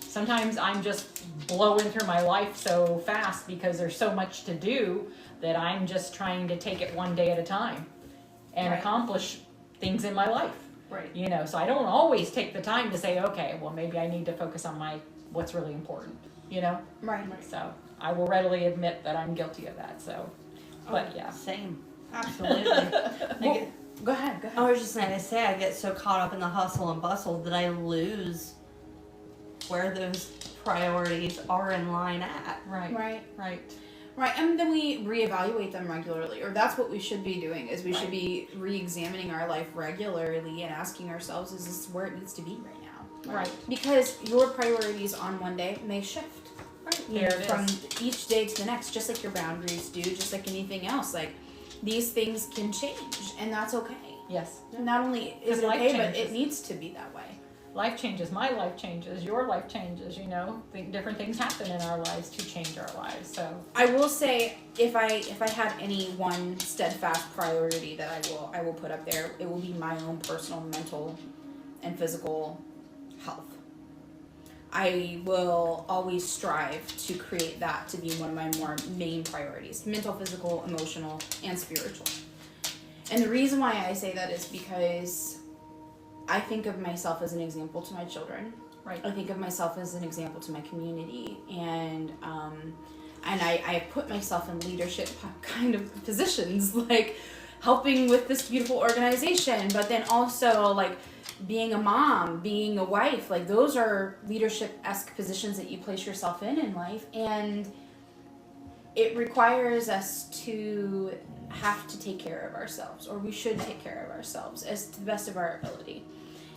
Speaker 3: Sometimes I'm just blowing through my life so fast because there's so much to do that I'm just trying to take it one day at a time and accomplish things in my life.
Speaker 1: Right.
Speaker 3: You know, so I don't always take the time to say, okay, well, maybe I need to focus on what's really important, you know?
Speaker 1: Right.
Speaker 3: So I will readily admit that I'm guilty of that, so, but yeah.
Speaker 2: Same. Absolutely.
Speaker 1: Well, go ahead.
Speaker 2: I was just going to say, I get so caught up in the hustle and bustle that I lose where those priorities are in line at.
Speaker 3: Right.
Speaker 1: Right, and then we reevaluate them regularly, or that's what we should be doing, is we should be re-examining our life regularly and asking ourselves, is this where it needs to be right now?
Speaker 3: Right.
Speaker 1: Because your priorities on one day may shift.
Speaker 3: Right.
Speaker 1: You know, from each day to the next, just like your boundaries do, just like anything else. Like, these things can change, and that's okay.
Speaker 3: Yes.
Speaker 1: Not only is it
Speaker 3: Life
Speaker 1: okay, but
Speaker 3: changes.
Speaker 1: it needs to be that way.
Speaker 3: Life changes, my life changes, your life changes, you know, different things happen in our lives to change our lives, so.
Speaker 1: I will say, if I have any one steadfast priority that I will put up there, it will be my own personal mental and physical health. I will always strive to create that to be one of my more main priorities: mental, physical, emotional, and spiritual. And the reason why I say that is because I think of myself as an example to my children.
Speaker 3: Right.
Speaker 1: I think of myself as an example to my community, and I put myself in leadership kind of positions, like helping with this beautiful organization, but then also like being a mom, being a wife. Like, those are leadership-esque positions that you place yourself in life, and it requires us to have to take care of ourselves, or we should take care of ourselves as to the best of our ability.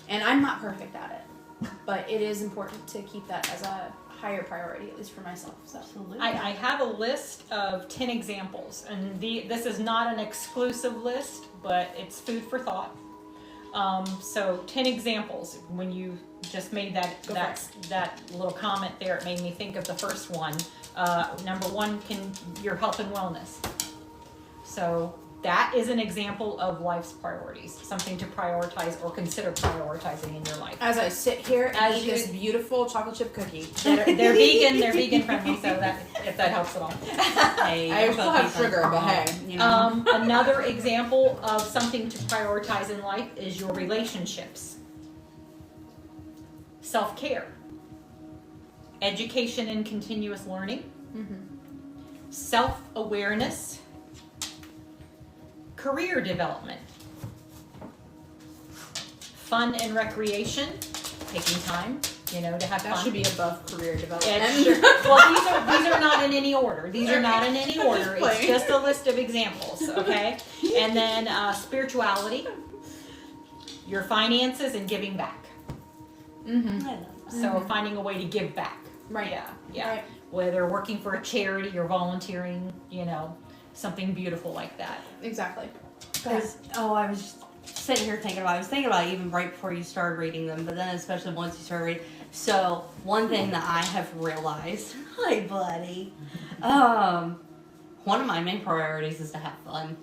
Speaker 1: And I'm not perfect at it, but it is important to keep that as a higher priority, at least for myself. So.
Speaker 2: Absolutely.
Speaker 3: I have a list of 10 examples, and this is not an exclusive list, but it's food for thought. So 10 examples. When you just made that little comment there, it made me think of the first one. Number one, your health and wellness. So that is an example of life's priorities, something to prioritize or consider prioritizing in your life.
Speaker 1: As I sit here and eat this beautiful chocolate chip cookie.
Speaker 3: They're vegan friendly, so that if that helps at all.
Speaker 2: Hey,
Speaker 1: I still have sugar, but hey, you know.
Speaker 3: Another example of something to prioritize in life is your relationships, self-care, education and continuous learning, self-awareness, career development, fun and recreation, taking time, to have fun.
Speaker 1: That should be above career development.
Speaker 3: Yeah, sure. Well, these are not in any order. These are not in any order. It's just a list of examples, okay? And then your finances and giving back.
Speaker 2: Mm-hmm.
Speaker 3: So finding a way to give back.
Speaker 1: Right.
Speaker 3: Yeah.
Speaker 1: Right.
Speaker 3: whether working for a charity or volunteering, something beautiful like that.
Speaker 1: Exactly.
Speaker 2: Because, I was just sitting here thinking about it. I was thinking about it even right before you started reading them, but then especially once you started reading. So, one thing that I have realized, hi buddy, one of my main priorities is to have fun.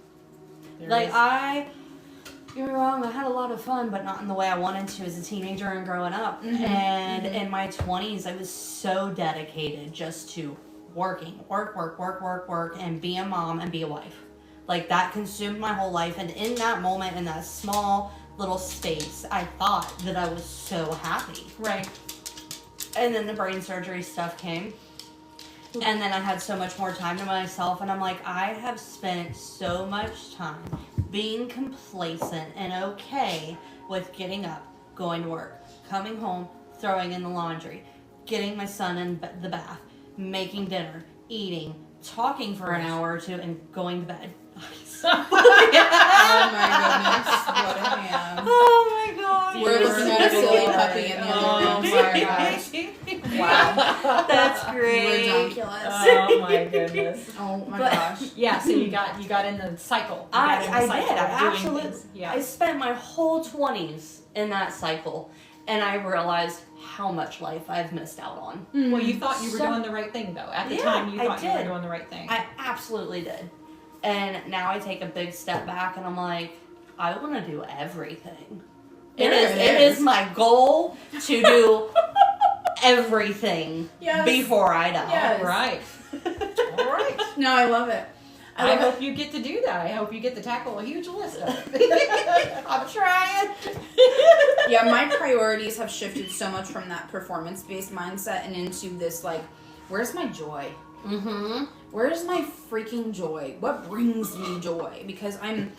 Speaker 2: You're wrong, I had a lot of fun, but not in the way I wanted to as a teenager and growing up. And in my 20s, I was so dedicated just to working, work, and be a mom and be a wife. Like, that consumed my whole life. And in that moment, in that small little space, I thought that I was so happy.
Speaker 3: Right.
Speaker 2: And then the brain surgery stuff came. And then I had so much more time to myself. And I'm like, I have spent so much time being complacent and okay with getting up, going to work, coming home, throwing in the laundry, getting my son in the bath, making dinner, eating, talking for an hour or two, and going to bed.
Speaker 1: Oh my goodness, what a ham.
Speaker 2: Oh my god.
Speaker 1: We're looking at a silly puppy in the other room.
Speaker 3: Oh my gosh.
Speaker 1: Wow.
Speaker 2: That's great.
Speaker 1: Ridiculous.
Speaker 3: Oh my goodness.
Speaker 1: Oh my gosh.
Speaker 3: Yeah, so you got in the cycle.
Speaker 2: I
Speaker 3: Of
Speaker 2: did.
Speaker 3: doing
Speaker 2: Absolutely.
Speaker 3: things. Yeah.
Speaker 2: I spent my whole 20s in that cycle, and I realized how much life I've missed out on.
Speaker 3: Well, you thought you were doing the right thing, though. At the time, you thought you were doing the right thing.
Speaker 2: I absolutely did. And now I take a big step back, and I'm like, I want to do everything. It is my goal to do everything before I die.
Speaker 1: Yes.
Speaker 3: Right. All right.
Speaker 1: No, I love it.
Speaker 3: I hope you get to do that. I hope you get to tackle a huge list of it.
Speaker 2: I'm trying.
Speaker 1: Yeah, my priorities have shifted so much from that performance-based mindset and into this, like, where's my joy?
Speaker 2: Mm-hmm.
Speaker 1: Where's my freaking joy? What brings me joy? Because I'm,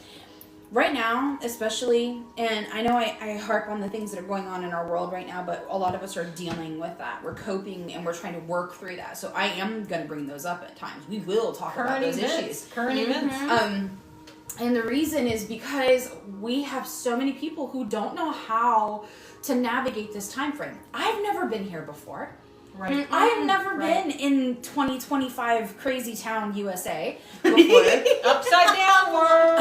Speaker 1: right now, especially, and I know I harp on the things that are going on in our world right now, but a lot of us are dealing with that. We're coping and we're trying to work through that. So I am going to bring those up at times. We will talk about those issues.
Speaker 3: Current events.
Speaker 1: And the reason is because we have so many people who don't know how to navigate this time frame. I've never been here before.
Speaker 3: Right.
Speaker 1: I've never been in 2025 crazy town USA before.
Speaker 3: Upside down world.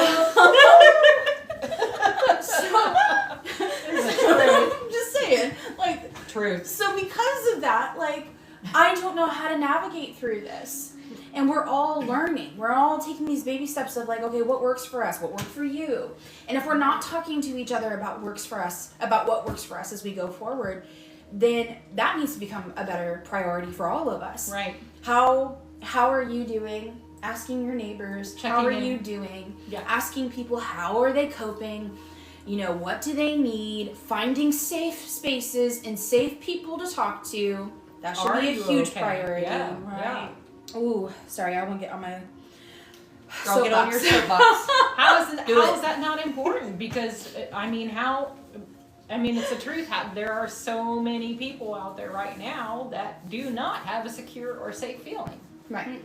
Speaker 1: I'm just saying, like,
Speaker 3: Truth.
Speaker 1: so because of that, like, I don't know how to navigate through this. And we're all learning. We're all taking these baby steps of like, okay, what works for us? What worked for you? And if we're not talking to each other about what works for us as we go forward, then that needs to become a better priority for all of us.
Speaker 3: Right.
Speaker 1: How are you doing? Asking your neighbors, how are you doing?
Speaker 3: Yeah.
Speaker 1: Asking people, how are they coping? What do they need? Finding safe spaces and safe people to talk to. That should be a huge priority.
Speaker 3: Yeah.
Speaker 2: Right.
Speaker 3: Yeah.
Speaker 1: Ooh, sorry, I won't get on my
Speaker 2: Girl, get on your soapbox.
Speaker 3: How is that not important? Because it's the truth. There are so many people out there right now that do not have a secure or safe feeling.
Speaker 1: Right.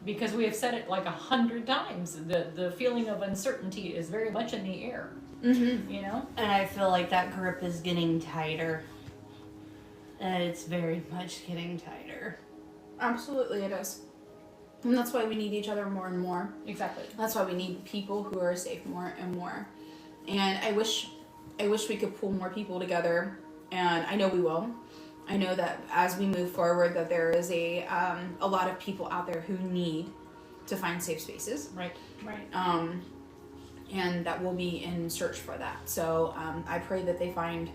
Speaker 3: Because we have said it like 100 times. The feeling of uncertainty is very much in the air.
Speaker 1: Mm-hmm.
Speaker 2: And I feel like that grip is getting tighter. And it's very much getting tighter.
Speaker 1: Absolutely, it is. And that's why we need each other more and more.
Speaker 3: Exactly.
Speaker 1: That's why we need people who are safe more and more. And I wish we could pull more people together, and I know we will. I know that as we move forward, that there is a lot of people out there who need to find safe spaces.
Speaker 3: Right.
Speaker 1: And that we'll be in search for that. So I pray that they find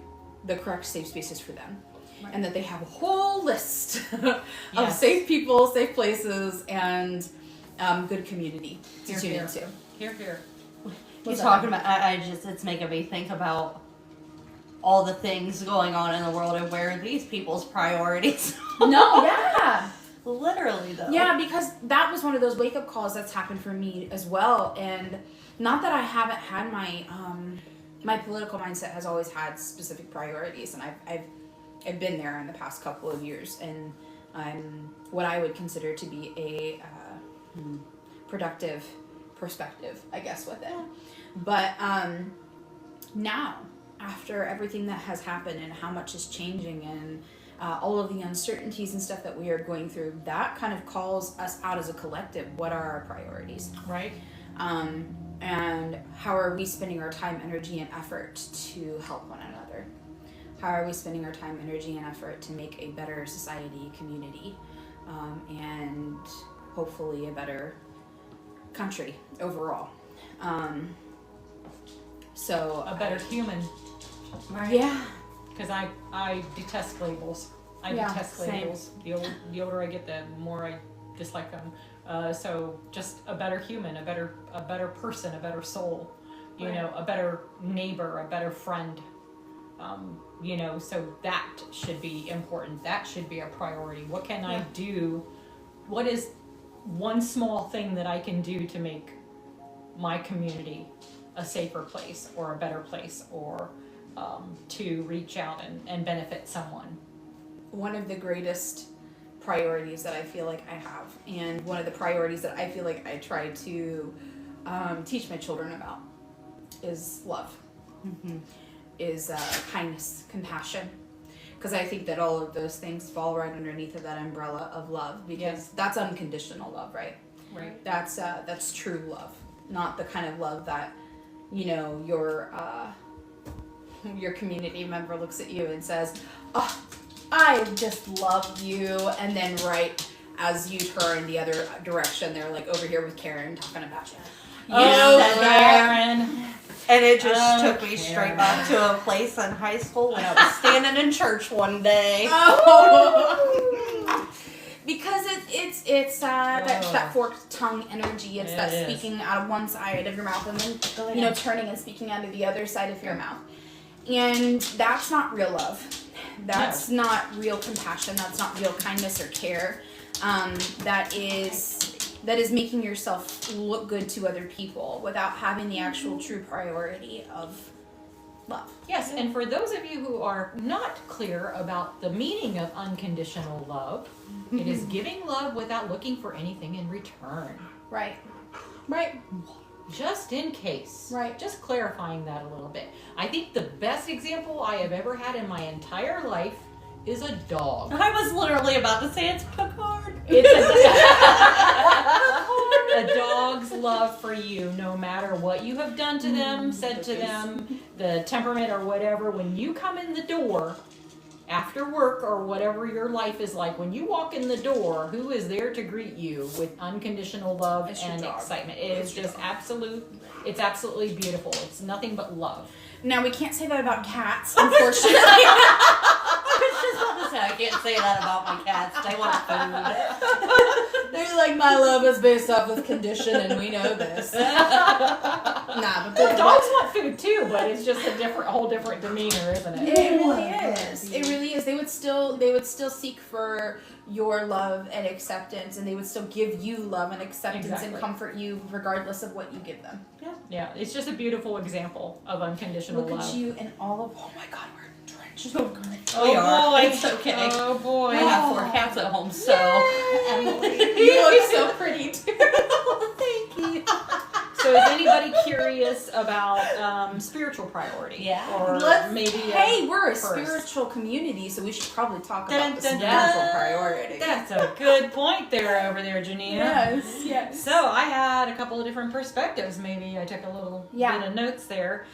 Speaker 1: the correct safe spaces for them. Right. And that they have a whole list of safe people, safe places, and good community to tune into.
Speaker 3: Here.
Speaker 2: You're talking about, it's making me think about all the things going on in the world and where are these people's priorities.
Speaker 1: No, yeah.
Speaker 2: Literally, though.
Speaker 1: Yeah, because that was one of those wake-up calls that's happened for me as well. And not that I haven't had my political mindset has always had specific priorities, and I've been there in the past couple of years, and I'm what I would consider to be a productive perspective, I guess, with it. But now, after everything that has happened and how much is changing, and all of the uncertainties and stuff that we are going through, that kind of calls us out as a collective. What are our priorities?
Speaker 3: Right.
Speaker 1: And how are we spending our time, energy, and effort to help one another? How are we spending our time, energy, and effort to make a better society, community, and hopefully a better country overall? So
Speaker 3: A better human.
Speaker 1: Right. Yeah.
Speaker 3: Because I detest labels. I detest
Speaker 1: same.
Speaker 3: labels. The older I get, the more I dislike them. So just a better human, a better person, a better soul, you know, a better neighbor, a better friend. You know, so that should be important. That should be a priority. What can I do? What is one small thing that I can do to make my community a safer place or a better place, or to reach out and benefit someone?
Speaker 1: One of the greatest priorities that I feel like I have, and one of the priorities that I feel like I try to teach my children about, is love. Is kindness, compassion, because I think that all of those things fall right underneath of that umbrella of love, because that's unconditional love, right?
Speaker 3: Right.
Speaker 1: That's true love, not the kind of love that, you know, your community member looks at you and says, "Oh, I just love you," and then right as you turn the other direction, they're like over here with Karen talking about you.
Speaker 3: Karen.
Speaker 2: And it just took me straight back to a place in high school when I was standing in church one day.
Speaker 1: Because it's that forked tongue energy. It's that speaking out of one side of your mouth and then, you know, turning and speaking out of the other side of your mouth. And that's not real love. That's not real compassion. That's not real kindness or care. That is making yourself look good to other people without having the actual true priority of love.
Speaker 3: Yes, and for those of you who are not clear about the meaning of unconditional love, it is giving love without looking for anything in return.
Speaker 1: Right.
Speaker 3: Just in case.
Speaker 1: Right.
Speaker 3: Just clarifying that a little bit. I think the best example I have ever had in my entire life is a dog.
Speaker 2: I was literally about to say it's Picard.
Speaker 3: It's a dog's love for you, no matter what you have done to them, said to them, the temperament or whatever. When you come in the door after work or whatever your life is like, when you walk in the door, who is there to greet you with unconditional love and excitement? It is just it's absolutely beautiful. It's nothing but love.
Speaker 1: Now, we can't say that about cats, unfortunately.
Speaker 2: I can't say that about my cats. They want food.
Speaker 1: They're like, my love is based off of condition, and we know this. But
Speaker 3: the dogs want food too, but it's just a whole different demeanor, isn't it?
Speaker 1: It really is. It really is. They would still seek for your love and acceptance, and they would still give you love and acceptance and comfort you regardless of what you give them.
Speaker 3: Yeah. It's just a beautiful example of unconditional love.
Speaker 1: Look at you and all of. Oh my God, we're drenched.
Speaker 2: We are.
Speaker 3: Boy.
Speaker 2: It's okay.
Speaker 3: Oh boy.
Speaker 2: I have 4 cats at home, so
Speaker 1: Emily, you look so pretty too.
Speaker 2: Thank you.
Speaker 3: So is anybody curious about spiritual priority?
Speaker 2: Yeah.
Speaker 3: Or maybe
Speaker 1: we're a
Speaker 3: first.
Speaker 1: spiritual community, so we should probably talk about the spiritual priority.
Speaker 3: That's a good point there over there, Junia.
Speaker 1: Yes.
Speaker 3: So I had a couple of different perspectives. Maybe I took a little bit of notes there.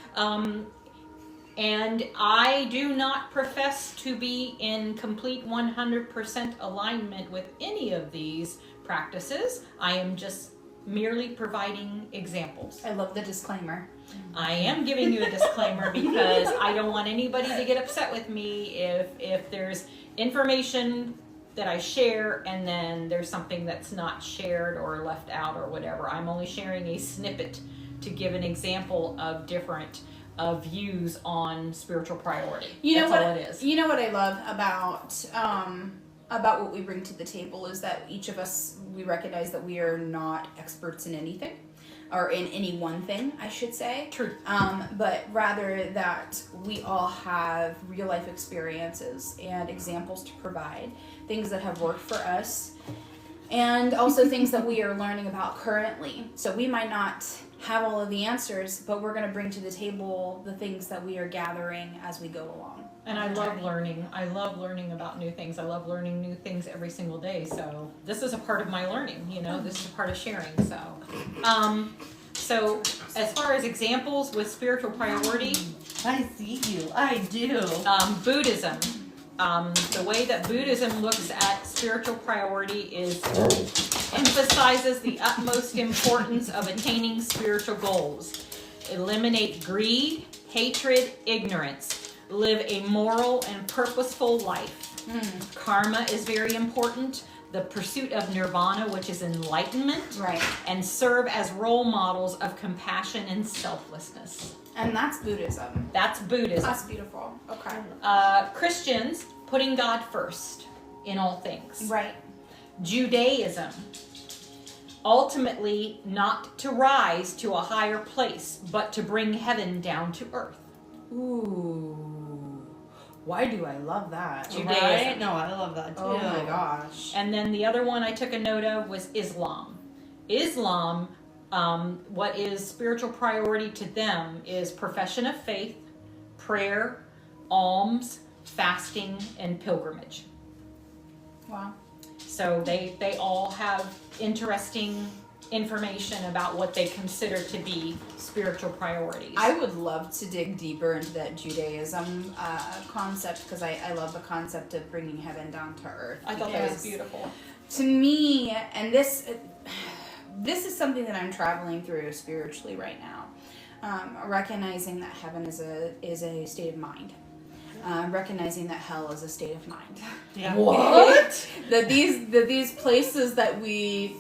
Speaker 3: And I do not profess to be in complete 100% alignment with any of these practices. I am just merely providing examples.
Speaker 1: I love the disclaimer.
Speaker 3: I am giving you a disclaimer because I don't want anybody to get upset with me if there's information that I share and then there's something that's not shared or left out or whatever. I'm only sharing a snippet to give an example of different views on spiritual priority. That's all it is.
Speaker 1: You know what I love about what we bring to the table is that each of us, we recognize that we are not experts in anything, or in any one thing, I should say.
Speaker 3: True.
Speaker 1: But rather that we all have real life experiences and examples to provide, things that have worked for us, and also things that we are learning about currently. So we might not have all of the answers, but we're going to bring to the table the things that we are gathering as we go along.
Speaker 3: And I love learning. I love learning about new things. I love learning new things every single day. So this is a part of my learning, this is a part of sharing. So as far as examples with spiritual priority,
Speaker 2: I see you. I do.
Speaker 3: Buddhism. The way that Buddhism looks at spiritual priority is emphasizes the utmost importance of attaining spiritual goals. Eliminate greed, hatred, ignorance. Live a moral and purposeful life. Karma is very important. The pursuit of nirvana, which is enlightenment.
Speaker 1: Right.
Speaker 3: And serve as role models of compassion and selflessness.
Speaker 1: And that's Buddhism.
Speaker 3: That's Buddhism.
Speaker 1: That's beautiful. Okay.
Speaker 3: Christians, putting God first in all things.
Speaker 1: Right.
Speaker 3: Judaism, ultimately not to rise to a higher place, but to bring heaven down to earth.
Speaker 1: Ooh. Why do I love that?
Speaker 3: Judaism.
Speaker 2: Right? No, I love that too.
Speaker 1: Oh my gosh.
Speaker 3: And then the other one I took a note of was Islam. Islam, what is spiritual priority to them is profession of faith, prayer, alms, fasting, and pilgrimage.
Speaker 1: Wow.
Speaker 3: So they all have interesting information about what they consider to be spiritual priorities.
Speaker 1: I would love to dig deeper into that Judaism concept, because I love the concept of bringing heaven down to earth.
Speaker 3: I thought that was beautiful.
Speaker 1: To me, and this is something that I'm traveling through spiritually right now, recognizing that heaven is a state of mind. Recognizing that hell is a state of mind.
Speaker 2: Yeah.
Speaker 3: What?
Speaker 1: that these places that we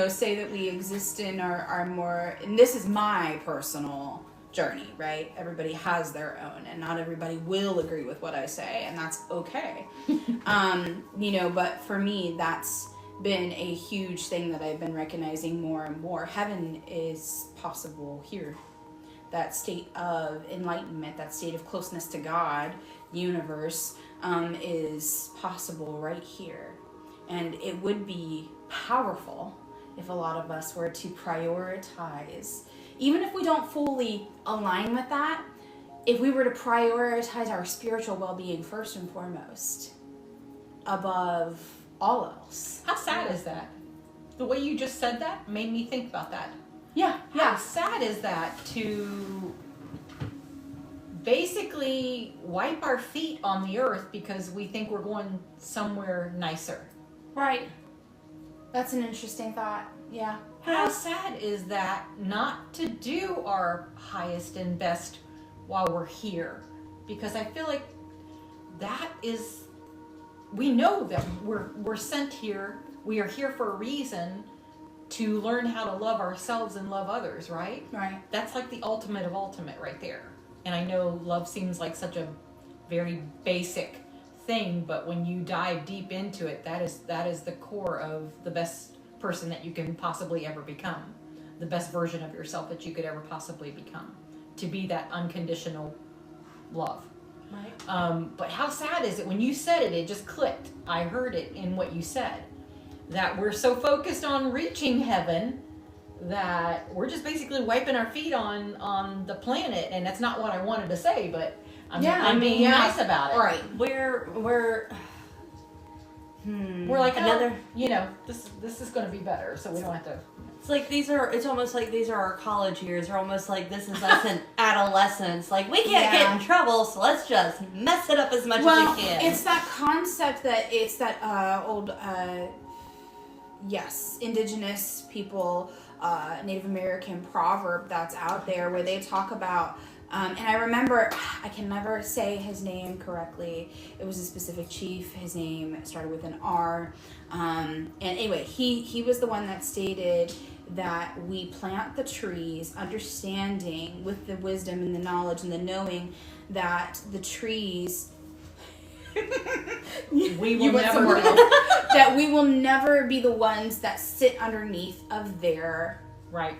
Speaker 1: say that we exist in are more, and this is my personal journey, right? Everybody has their own, and not everybody will agree with what I say, and that's okay. But for me, that's been a huge thing that I've been recognizing more and more. Heaven is possible here. That state of enlightenment, that state of closeness to God, universe, is possible right here. And it would be powerful if a lot of us were to prioritize, even if we don't fully align with that, if we were to prioritize our spiritual well-being first and foremost, above all else.
Speaker 3: How sad is that? The way you just said that made me think about that.
Speaker 1: Yeah.
Speaker 3: How sad is that to basically wipe our feet on the earth because we think we're going somewhere nicer?
Speaker 1: Right. That's an interesting thought. Yeah.
Speaker 3: How sad is that not to do our highest and best while we're here? Because I feel like that is, we know that we're sent here. We are here for a reason, to learn how to love ourselves and love others, right?
Speaker 1: Right.
Speaker 3: That's like the ultimate of ultimate right there. And I know love seems like such a very basic thing, but when you dive deep into it, that is the core of the best person that you can possibly ever become. The best version of yourself that you could ever possibly become. To be that unconditional love.
Speaker 1: Right.
Speaker 3: But how sad is it when you said it just clicked. I heard it in what you said. That we're so focused on reaching heaven that we're just basically wiping our feet on the planet, and that's not what I wanted to say, but I'm being nice about it.
Speaker 1: Right.
Speaker 2: We're
Speaker 3: like
Speaker 2: another.
Speaker 3: This is going to be better, so we don't have to.
Speaker 2: It's like it's almost like these are our college years, or almost like this is us in adolescence. Like, we can't get in trouble, so let's just mess it up as much as we can.
Speaker 1: It's that concept that it's that old, indigenous people, Native American proverb that's out there where they talk about, and I remember, I can never say his name correctly. It was a specific chief. His name started with an R. And anyway, he was the one that stated that we plant the trees, understanding with the wisdom and the knowledge and the knowing that the trees
Speaker 3: we will never
Speaker 1: that we will never be the ones that sit underneath of their
Speaker 3: right.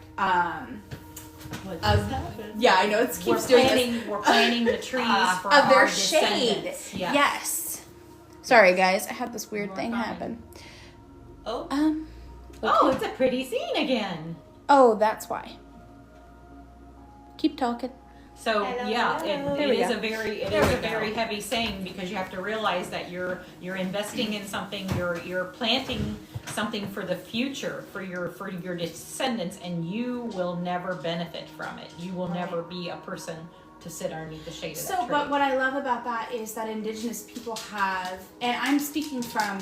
Speaker 1: Yeah, I know it keeps doing this.
Speaker 3: We're planting the trees for
Speaker 1: of their
Speaker 3: our
Speaker 1: shade.
Speaker 3: descendants. Yeah.
Speaker 1: Yes. Sorry, guys. I had this weird
Speaker 3: You're
Speaker 1: thing
Speaker 3: fine.
Speaker 1: happen.
Speaker 2: Oh.
Speaker 3: Oh, it's a pretty scene again.
Speaker 1: Oh, that's why. Keep talking.
Speaker 3: So yeah,
Speaker 1: There
Speaker 3: it
Speaker 1: we
Speaker 3: is
Speaker 1: go.
Speaker 3: a very heavy saying, because you have to realize that you're investing in something, you're planting something for the future, for your descendants, and you will never benefit from it. You will never be a person to sit underneath the shade of that tree.
Speaker 1: But what I love about that is that Indigenous people have, and I'm speaking from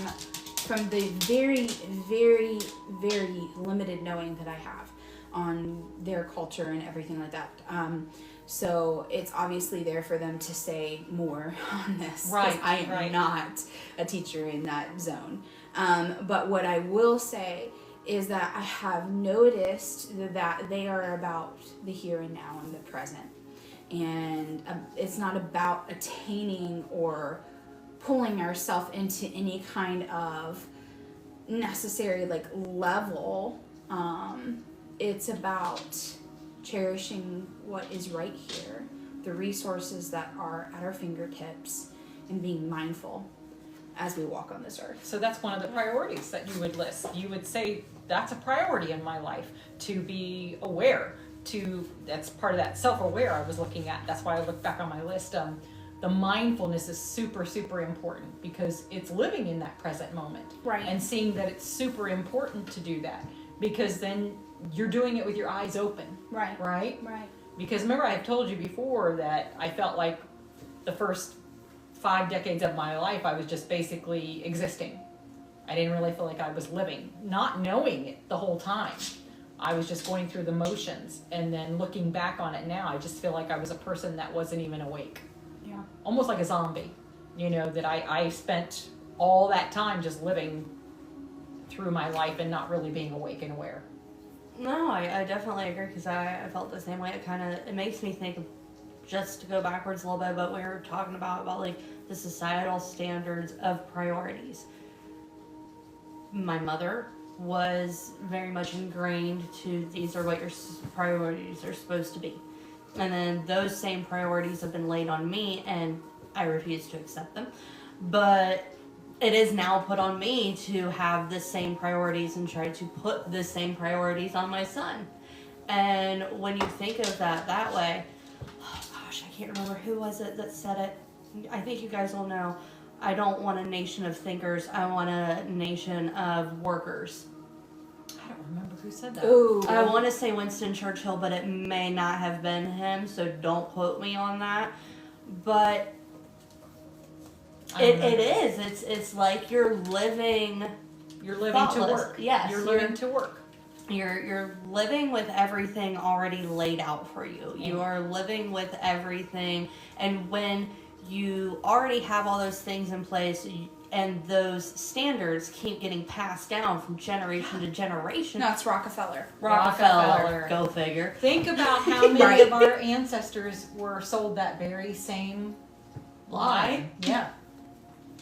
Speaker 1: the very, very, very limited knowing that I have on their culture and everything like that. So it's obviously there for them to say more on this.
Speaker 3: Right.
Speaker 1: I am not a teacher in that zone. But what I will say is that I have noticed that they are about the here and now and the present. And it's not about attaining or pulling ourselves into any kind of necessary level. It's about cherishing what is right here, the resources that are at our fingertips, and being mindful as we walk on this earth.
Speaker 3: So that's one of the priorities that you would list. You would say, that's a priority in my life, to be aware. That's part of that self-aware I was looking at. That's why I looked back on my list. The mindfulness is super, super important, because it's living in that present moment.
Speaker 1: Right.
Speaker 3: And seeing that it's super important to do that, because then you're doing it with your eyes open.
Speaker 1: Right.
Speaker 3: Right?
Speaker 1: Right.
Speaker 3: Because remember, I've told you before that I felt like the first 5 decades of my life, I was just basically existing. I didn't really feel like I was living, not knowing it the whole time. I was just going through the motions, and then looking back on it now, I just feel like I was a person that wasn't even awake.
Speaker 1: Yeah.
Speaker 3: Almost like a zombie, that I spent all that time just living through my life and not really being awake and aware.
Speaker 2: No, I definitely agree, because I felt the same way. It makes me think of, just to go backwards a little bit, but we were talking about the societal standards of priorities. My mother was very much ingrained to, these are what your priorities are supposed to be. And then those same priorities have been laid on me, and I refuse to accept them. But it is now put on me to have the same priorities and try to put the same priorities on my son. And when you think of that way, oh gosh, I can't remember who was it that said it. I think you guys will know. I don't want a nation of thinkers. I want a nation of workers.
Speaker 3: I don't remember who said that.
Speaker 1: Ooh.
Speaker 2: I want to say Winston Churchill, but it may not have been him, so don't quote me on that. But it is. It's like you're living.
Speaker 3: You're living
Speaker 2: thoughtless.
Speaker 3: to work.
Speaker 2: Yes,
Speaker 3: You're living to work.
Speaker 2: You're living with everything already laid out for you.
Speaker 3: Yeah.
Speaker 2: You are living with everything, and when you already have all those things in place, and those standards keep getting passed down from generation to generation.
Speaker 1: No, it's Rockefeller.
Speaker 2: Rockefeller. Go figure.
Speaker 3: Think about how many
Speaker 1: Right.
Speaker 3: of our ancestors were sold that very same lie. Yeah.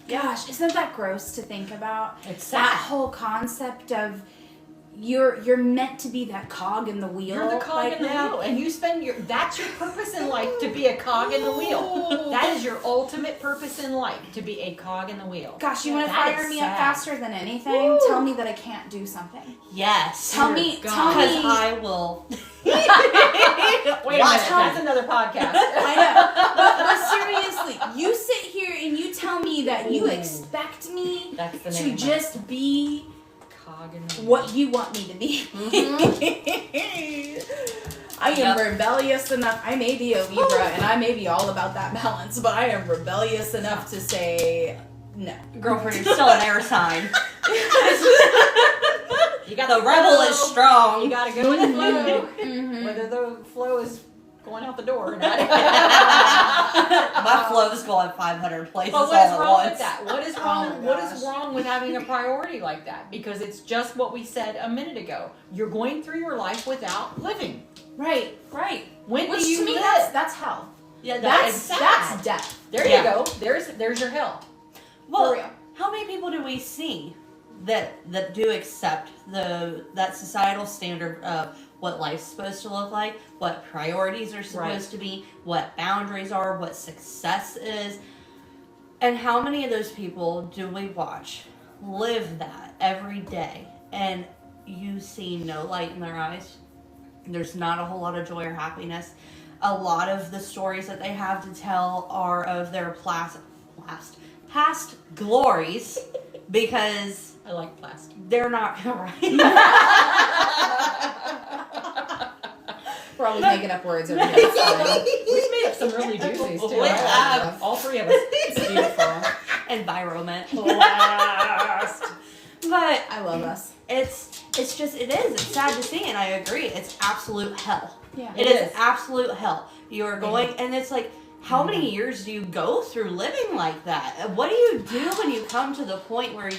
Speaker 1: Gosh, isn't that gross to think about?
Speaker 3: It's
Speaker 1: That
Speaker 3: sad.
Speaker 1: whole concept of you're meant to be that cog in the wheel.
Speaker 3: You're the cog in the wheel, and you spend that's your purpose in life, to be a cog in the wheel. That is your ultimate purpose in life, to be a cog in the wheel.
Speaker 1: Gosh, you want to
Speaker 3: That
Speaker 1: fire
Speaker 3: is
Speaker 1: me
Speaker 3: sad.
Speaker 1: up faster than anything?
Speaker 3: Woo.
Speaker 1: Tell me that I can't do something.
Speaker 2: Yes.
Speaker 1: Tell me.
Speaker 2: Because I will.
Speaker 3: Wait a minute,
Speaker 2: Watch
Speaker 3: that's
Speaker 2: it.
Speaker 3: another podcast.
Speaker 1: I know. But seriously, you sit here and you tell me that you expect me
Speaker 3: That's the
Speaker 1: to
Speaker 3: name.
Speaker 1: just be
Speaker 3: Cog in the wheel.
Speaker 1: what you want me to be. I am rebellious enough. I may be a Libra and I may be all about that balance, but I am rebellious enough to say no.
Speaker 2: Girlfriend, you're still an air sign.
Speaker 3: You got
Speaker 2: The rebel is
Speaker 3: You
Speaker 2: strong.
Speaker 3: got to go with the flow,
Speaker 1: Mhm.
Speaker 3: whether the flow is going out the door or not.
Speaker 2: My flow is going 500 places
Speaker 3: But
Speaker 2: all
Speaker 3: what is
Speaker 2: at
Speaker 3: wrong
Speaker 2: once.
Speaker 3: with that? What is
Speaker 1: Oh
Speaker 3: wrong?
Speaker 1: my
Speaker 3: What is
Speaker 1: gosh.
Speaker 3: wrong with having a priority like that? Because it's just what we said a minute ago. You're going through your life without living.
Speaker 1: Right.
Speaker 3: When
Speaker 1: Which
Speaker 3: do you
Speaker 1: to me
Speaker 3: live?
Speaker 1: that's hell.
Speaker 2: Yeah,
Speaker 1: That's
Speaker 3: sad.
Speaker 1: that's death.
Speaker 3: There
Speaker 2: Yeah.
Speaker 3: you go. There's your hell.
Speaker 2: well,
Speaker 1: For real.
Speaker 2: how many people do we see that do accept that societal standard of what life's supposed to look like, what priorities are supposed to be, what boundaries are, what success is, and how many of those people do we watch live that every day, and you see no light in their eyes? There's not a whole lot of joy or happiness. a lot of the stories that they have to tell are of their past glories, because
Speaker 3: I like plastic.
Speaker 2: they're not right.
Speaker 1: We're always making up words over here. It's fine.
Speaker 3: We've made up some really doozies too.
Speaker 2: We have.
Speaker 3: All three of us. It's beautiful.
Speaker 2: Environment.
Speaker 3: Blast.
Speaker 2: But
Speaker 1: I love us.
Speaker 2: it's sad to see, and I agree. It's absolute hell.
Speaker 1: Yeah.
Speaker 2: It is absolute hell. You are going, and it's like, how many years do you go through living like that? What do you do when you come to the point where,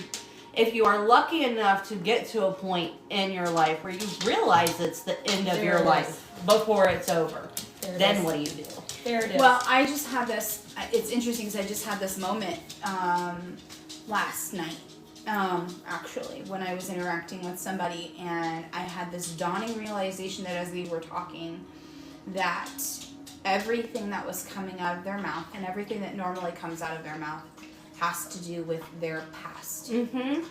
Speaker 2: if you are lucky enough to get to a point in your life where you realize it's the end of your life before it's over, then what do you do?
Speaker 3: There it is.
Speaker 1: Well, I just had this. It's interesting because I just had this moment last night, actually, when I was interacting with somebody, and I had this dawning realization that as we were talking, that everything that was coming out of their mouth and everything that normally comes out of their mouth has to do with their past.
Speaker 2: Mm-hmm.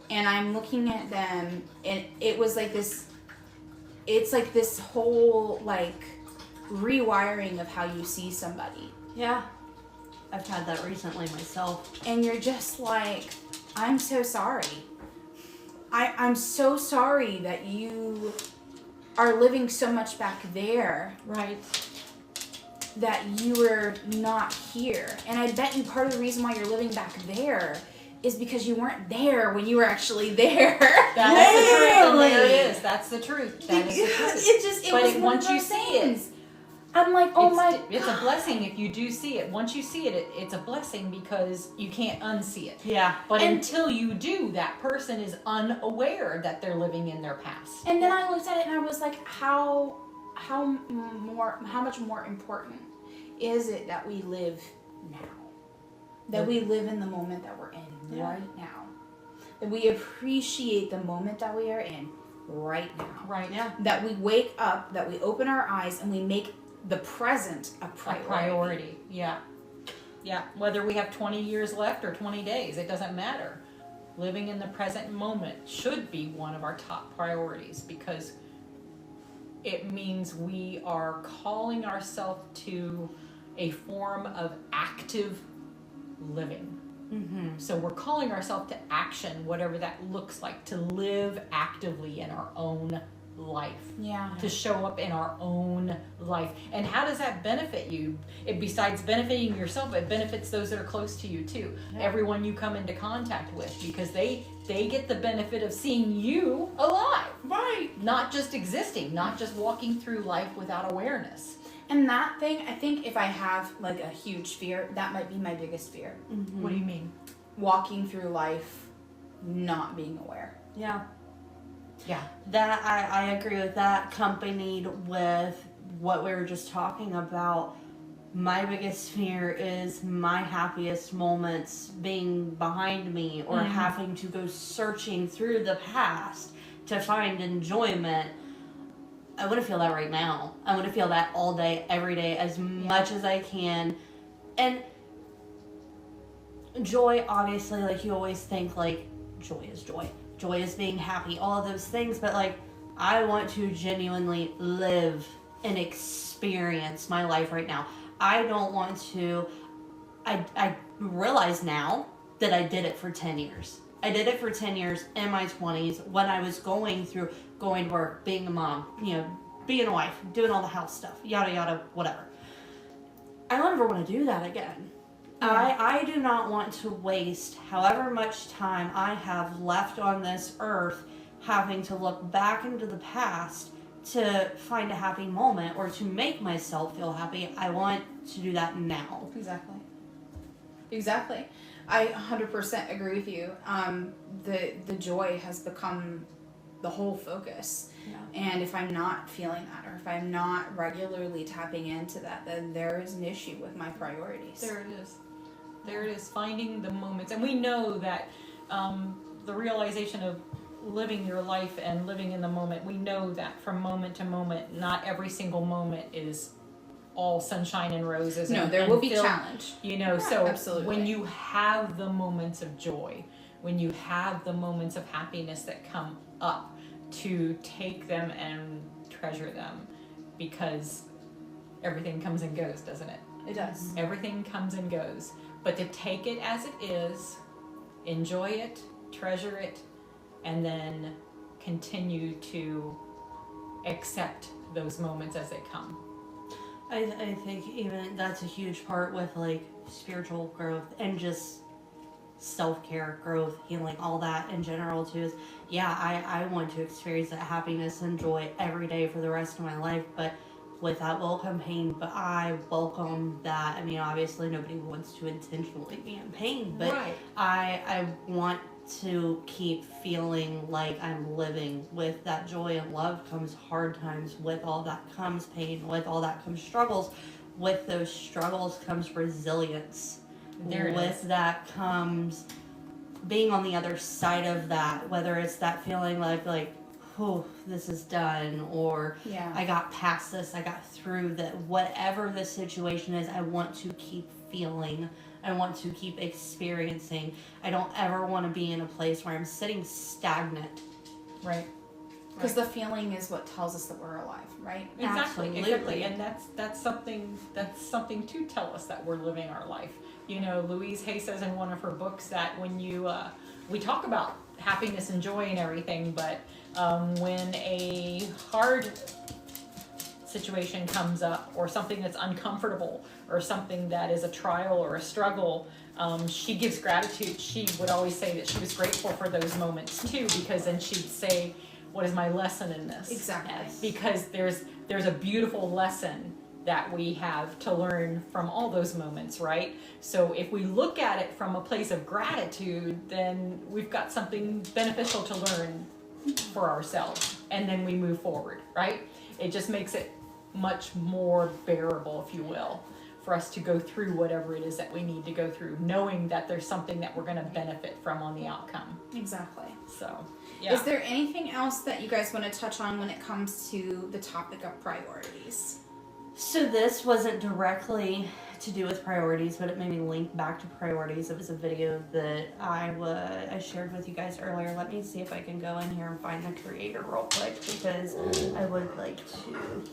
Speaker 1: And I'm looking at them, and it was like this. It's like this whole like rewiring of how you see somebody.
Speaker 2: Yeah. I've had that recently myself.
Speaker 1: And you're just like, I'm so sorry. I'm so sorry that you are living so much back there.
Speaker 3: Right.
Speaker 1: That you were not here. And I bet you part of the reason why you're living back there is because you weren't there when you were actually there.
Speaker 3: That's the truth. And there it is. That's the truth. That is the truth.
Speaker 1: It was one of those things. I'm like,
Speaker 3: it's a blessing if you do see it. Once you see it, it's a blessing because you can't unsee it.
Speaker 2: Yeah.
Speaker 3: But until you do, that person is unaware that they're living in their past.
Speaker 1: And then I looked at it and I was like, how much more important is it that we live now? That we live in the moment that we're in right now. That we appreciate the moment that we are in right now.
Speaker 3: Right. Yeah.
Speaker 1: That we wake up, that we open our eyes, and we make the present a priority.
Speaker 3: Yeah. Yeah. Whether we have 20 years left or 20 days, it doesn't matter. Living in the present moment should be one of our top priorities, because it means we are calling ourselves to a form of active living.
Speaker 2: Mm-hmm.
Speaker 3: So we're calling ourselves to action, whatever that looks like, to live actively in our own life.
Speaker 1: Yeah.
Speaker 3: To show up in our own life. And how does that benefit you? Besides benefiting yourself, it benefits those that are close to you too. Yeah. Everyone you come into contact with, because they get the benefit of seeing you alive.
Speaker 1: Right.
Speaker 3: Not just existing, not just walking through life without awareness.
Speaker 1: And that thing, I think if I have like a huge fear, that might be my biggest fear.
Speaker 2: Mm-hmm.
Speaker 3: What do you mean?
Speaker 1: Walking through life not being aware.
Speaker 2: Yeah.
Speaker 3: Yeah.
Speaker 2: That I agree with that, accompanied with what we were just talking about. My biggest fear is my happiest moments being behind me, or having to go searching through the past to find enjoyment. I want to feel that right now. I want to feel that all day, every day, as much as I can. And joy, obviously, like you always think, like, joy is joy. Joy is being happy, all of those things. But, like, I want to genuinely live and experience my life right now. I don't want to... I realize now that I did it for 10 years. I did it for 10 years in my 20s when I was going through going to work, being a mom, being a wife, doing all the house stuff, yada, yada, whatever. I don't ever want to do that again. Yeah. I do not want to waste however much time I have left on this earth having to look back into the past to find a happy moment or to make myself feel happy. I want to do that now.
Speaker 1: Exactly. I 100% agree with you. The joy has become the whole focus. Yeah. And if I'm not feeling that, or if I'm not regularly tapping into that, then there is an issue with my priorities.
Speaker 3: There it is. There it is, finding the moments. And we know that the realization of living your life and living in the moment, we know that from moment to moment, not every single moment is all sunshine and roses.
Speaker 1: No, there will be challenge.
Speaker 3: So
Speaker 1: absolutely.
Speaker 3: When you have the moments of joy, when you have the moments of happiness that come up, to take them and treasure them, because everything comes and goes, doesn't it?
Speaker 1: It does.
Speaker 3: Everything comes and goes. But to take it as it is, enjoy it, treasure it, and then continue to accept those moments as they come.
Speaker 2: I think even that's a huge part with like spiritual growth and just self-care, growth, healing, all that in general too. Is I want to experience that happiness and joy every day for the rest of my life, but with that will come pain. But I welcome that. I mean, obviously nobody wants to intentionally be in pain, but
Speaker 3: Right.
Speaker 2: I want to keep feeling like I'm living. With that joy and love comes hard times. With all that comes pain. With all that comes struggles. With those struggles comes resilience.
Speaker 3: There it
Speaker 2: With
Speaker 3: is.
Speaker 2: that comes being on the other side of that, whether it's that feeling like oh, this is done, or
Speaker 1: Yeah.
Speaker 2: I got past this, I got through that. Whatever the situation is, I want to keep feeling. I want to keep experiencing. I don't ever want to be in a place where I'm sitting stagnant.
Speaker 3: Right.
Speaker 1: Because the feeling is what tells us that we're alive, right?
Speaker 3: Exactly.
Speaker 2: Absolutely.
Speaker 3: Exactly. And that's something to tell us that we're living our life. You know, Louise Hay says in one of her books that when you we talk about happiness and joy and everything, but when a hard situation comes up, or something that's uncomfortable, or something that is a trial or a struggle, she gives gratitude. She would always say that she was grateful for those moments too, because then she'd say, what is my lesson in this?
Speaker 1: Exactly.
Speaker 2: Yes.
Speaker 3: Because there's a beautiful lesson that we have to learn from all those moments, right? So if we look at it from a place of gratitude, then we've got something beneficial to learn for ourselves, and then we move forward, right? It just makes it much more bearable, if you will, for us to go through whatever it is that we need to go through, knowing that there's something that we're going to benefit from on the outcome.
Speaker 1: Exactly.
Speaker 3: So, yeah.
Speaker 1: Is there anything else that you guys want to touch on when it comes to the topic of priorities?
Speaker 2: So this wasn't directly to do with priorities, but it made me link back to priorities. It was a video that I shared with you guys earlier. Let me see if I can go in here and find the creator real quick, because I would like to.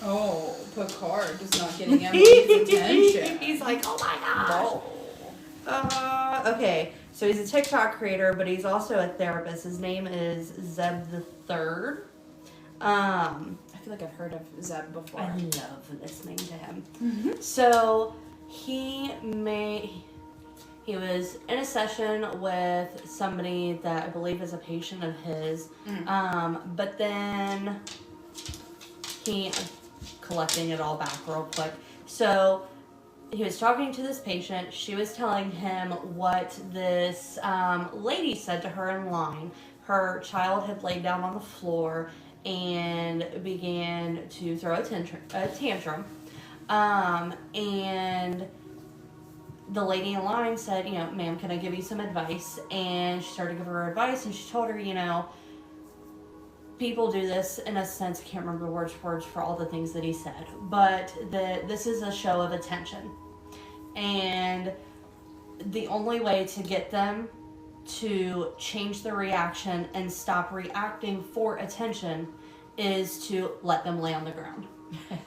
Speaker 1: Oh, Picard is not getting Emily's attention.
Speaker 2: He's like, oh my gosh. Okay, so he's a TikTok creator, but he's also a therapist. His name is Zeb the Third.
Speaker 1: I feel like I've heard of Zeb before.
Speaker 2: I love listening to him.
Speaker 1: Mm-hmm.
Speaker 2: So he was in a session with somebody that I believe is a patient of his. But then he, collecting it all back real quick. So he was talking to this patient. She was telling him what this lady said to her in line. Her child had laid down on the floor and began to throw a tantrum. And the lady in line said, ma'am, can I give you some advice? And she started to give her advice, and she told her, people do this, in a sense, I can't remember word for words for all the things that he said, but this is a show of attention. And the only way to get them to change their reaction and stop reacting for attention is to let them lay on the ground.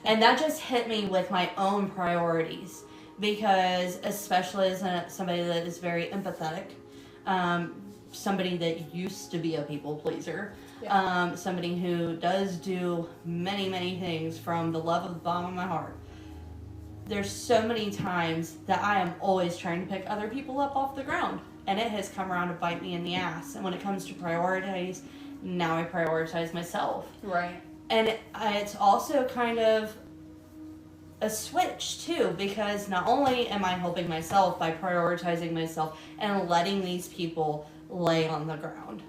Speaker 2: And that just hit me with my own priorities, because especially as somebody that is very empathetic, somebody that used to be a people pleaser, somebody who does do many, many things from the love of the bottom of my heart. There's so many times that I am always trying to pick other people up off the ground, and it has come around to bite me in the ass. And when it comes to priorities, now I prioritize myself.
Speaker 1: Right.
Speaker 2: And it's also kind of a switch too, because not only am I helping myself by prioritizing myself and letting these people lay on the ground,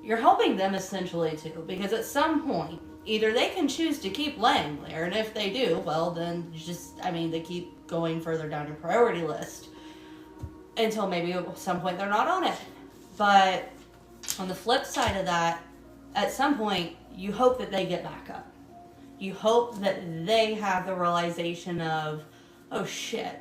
Speaker 2: you're helping them essentially too, because at some point either they can choose to keep laying there, and if they do, well then they keep going further down your priority list until maybe at some point they're not on it. But on the flip side of that, at some point you hope that they get back up. You hope that they have the realization of, oh shit,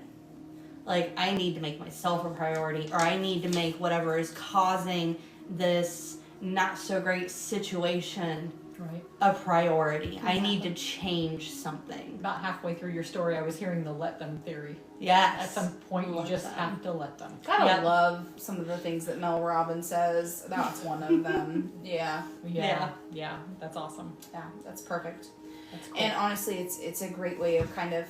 Speaker 2: like I need to make myself a priority, or I need to make whatever is causing this not so great situation
Speaker 3: Right.
Speaker 2: a priority. I
Speaker 1: Exactly.
Speaker 2: need to change something.
Speaker 3: About halfway through your story, I was hearing the let them theory.
Speaker 2: Yes.
Speaker 3: At some point, you
Speaker 2: Love
Speaker 3: just
Speaker 2: that.
Speaker 3: have to let them.
Speaker 1: I
Speaker 2: Yep.
Speaker 1: love some of the things that Mel Robbins says. That's one of them. Yeah,
Speaker 3: Yeah, that's awesome.
Speaker 1: yeah, that's perfect.
Speaker 3: That's cool.
Speaker 1: And honestly, it's a great way of kind of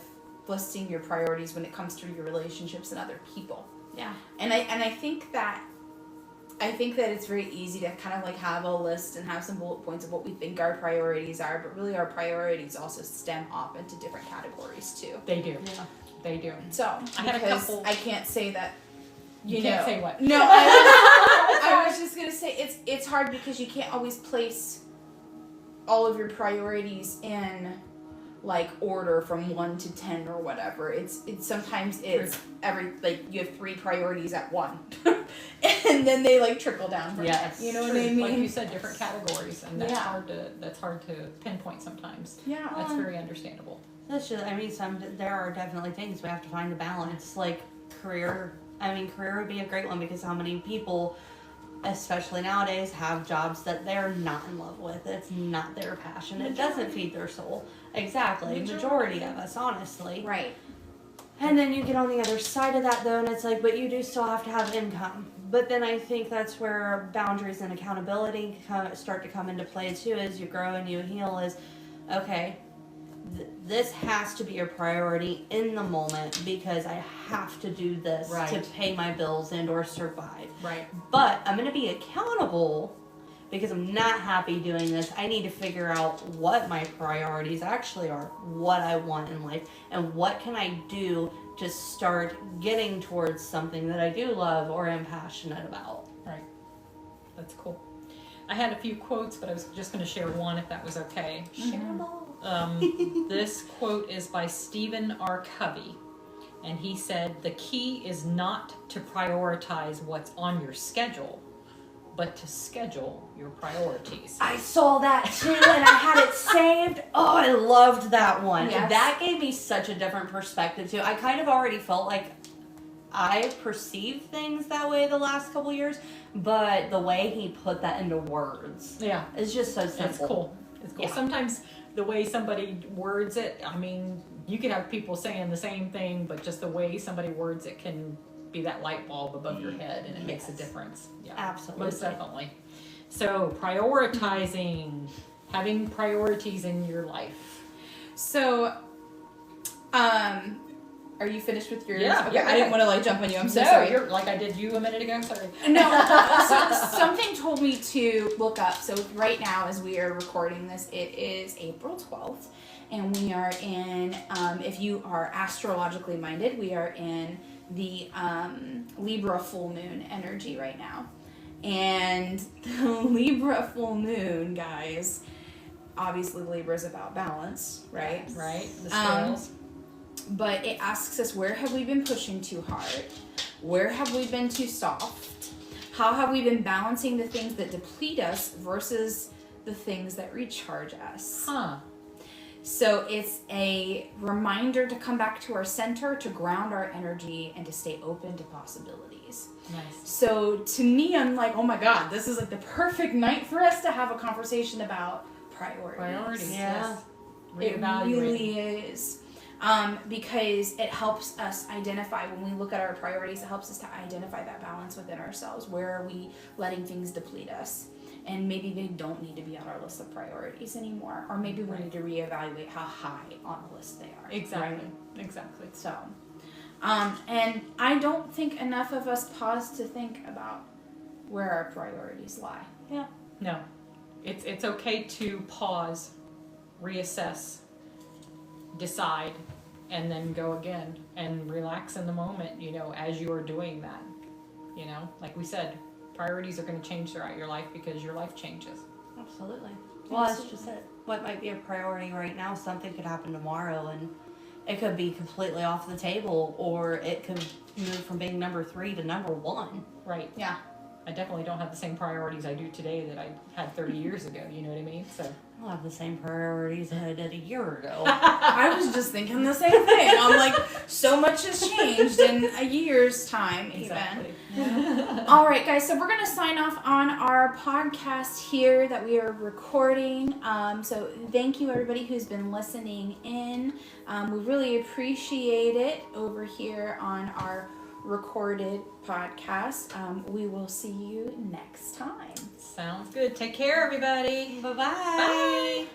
Speaker 1: listing your priorities when it comes to your relationships and other people.
Speaker 2: Yeah.
Speaker 1: And I think that it's very easy to kind of like have a list and have some bullet points of what we think our priorities are, but really our priorities also stem off into different categories too.
Speaker 3: They do.
Speaker 2: Yeah.
Speaker 3: They do.
Speaker 1: So
Speaker 3: I had a
Speaker 1: because
Speaker 3: couple-
Speaker 1: I can't say that.
Speaker 3: You can't say what?
Speaker 1: No, I was just gonna say it's hard because you can't always place all of your priorities in like order from 1 to 10 or whatever. It's sometimes it's you have 3 priorities at one, and then they like trickle down from
Speaker 2: Yes.
Speaker 1: there. You know
Speaker 3: True.
Speaker 1: what I mean?
Speaker 3: Like you said, different categories, and that's
Speaker 1: Yeah.
Speaker 3: hard to pinpoint sometimes.
Speaker 1: Yeah.
Speaker 3: That's very understandable.
Speaker 2: That's just, I mean, there are definitely things we have to find a balance. Like career would be a great one because how many people, especially nowadays, have jobs that they're not in love with. It's not their passion. It doesn't feed their soul. Exactly. Majority of us, honestly.
Speaker 1: Right.
Speaker 2: And then you get on the other side of that though, and it's like, but you do still have to have income. But then I think that's where boundaries and accountability start to come into play too, as you grow and you heal. Is okay. This has to be a priority in the moment because I have to do this to
Speaker 3: Right.
Speaker 2: pay my bills and or survive.
Speaker 3: Right.
Speaker 2: But I'm going to be accountable because I'm not happy doing this. I need to figure out what my priorities actually are, what I want in life, and what can I do to start getting towards something that I do love or am passionate about.
Speaker 3: Right. That's cool. I had a few quotes, but I was just going to share one if that was okay.
Speaker 2: Share them all.
Speaker 3: This quote is by Stephen R. Covey, and he said, "The key is not to prioritize what's on your schedule, but to schedule your priorities."
Speaker 2: I saw that too, and I had it saved. Oh, I loved that one.
Speaker 1: Yes.
Speaker 2: That gave me such a different perspective too. I kind of already felt like I perceived things that way the last couple years, but the way he put that into words
Speaker 3: Yeah,
Speaker 2: is just so simple.
Speaker 3: it's cool. It's cool.
Speaker 2: Yeah.
Speaker 3: Sometimes the way somebody words it, I mean, you could have people saying the same thing, but just the way somebody words it can be that light bulb above your head, and it makes a
Speaker 2: Yes.
Speaker 3: difference. Yeah,
Speaker 2: Absolutely.
Speaker 3: most definitely. So prioritizing, having priorities in your life.
Speaker 1: So, are you finished with yours?
Speaker 3: Yeah,
Speaker 1: Okay,
Speaker 3: yeah,
Speaker 1: I didn't want to like jump on you. I'm so
Speaker 3: No,
Speaker 1: sorry.
Speaker 3: you're like I did you a minute ago. Sorry.
Speaker 1: No, something told me to look up. So right now, as we are recording this, it is April 12th, and we are in, if you are astrologically minded, we are in the Libra full moon energy right now. And the Libra full moon, guys, obviously Libra is about balance, right?
Speaker 3: Right. The scales.
Speaker 1: But it asks us, where have we been pushing too hard? Where have we been too soft? How have we been balancing the things that deplete us versus the things that recharge us?
Speaker 3: Huh.
Speaker 1: So it's a reminder to come back to our center, to ground our energy, and to stay open to possibilities.
Speaker 3: Nice.
Speaker 1: So to me, I'm like, oh my God, this is like the perfect night for us to have a conversation about priorities.
Speaker 3: Priorities.
Speaker 2: Yeah.
Speaker 3: Yes.
Speaker 1: It
Speaker 3: Reevaluate.
Speaker 1: really is. Because it helps us identify, when we look at our priorities, it helps us to identify that balance within ourselves. Where are we letting things deplete us? And maybe they don't need to be on our list of priorities anymore. Or maybe we need to reevaluate how high on the list they are.
Speaker 3: Exactly.
Speaker 1: Right?
Speaker 3: Exactly.
Speaker 1: So, and I don't think enough of us pause to think about where our priorities lie.
Speaker 2: Yeah.
Speaker 3: No. It's okay to pause, reassess, decide, and then go again and relax in the moment, as you are doing that. Like we said, priorities are going to change throughout your life because your life changes.
Speaker 2: Absolutely. Well, that's just it. What might be a priority right now, something could happen tomorrow and it could be completely off the table, or it could move from being number 3 to number 1.
Speaker 3: Right.
Speaker 1: Yeah.
Speaker 3: I definitely don't have the same priorities I do today that I had 30 years ago. You know what I mean? So
Speaker 2: I don't have the same priorities that I did a year ago.
Speaker 1: I was just thinking the same thing. I'm like, so much much has changed in a year's time,
Speaker 3: Exactly.
Speaker 1: even. All right, guys, so we're going to sign off on our podcast here that we are recording. So thank you, everybody who's been listening in. We really appreciate it over here on our recorded podcast. We will see you next time.
Speaker 3: Sounds good. Take care, everybody.
Speaker 2: Bye-bye.
Speaker 3: Bye.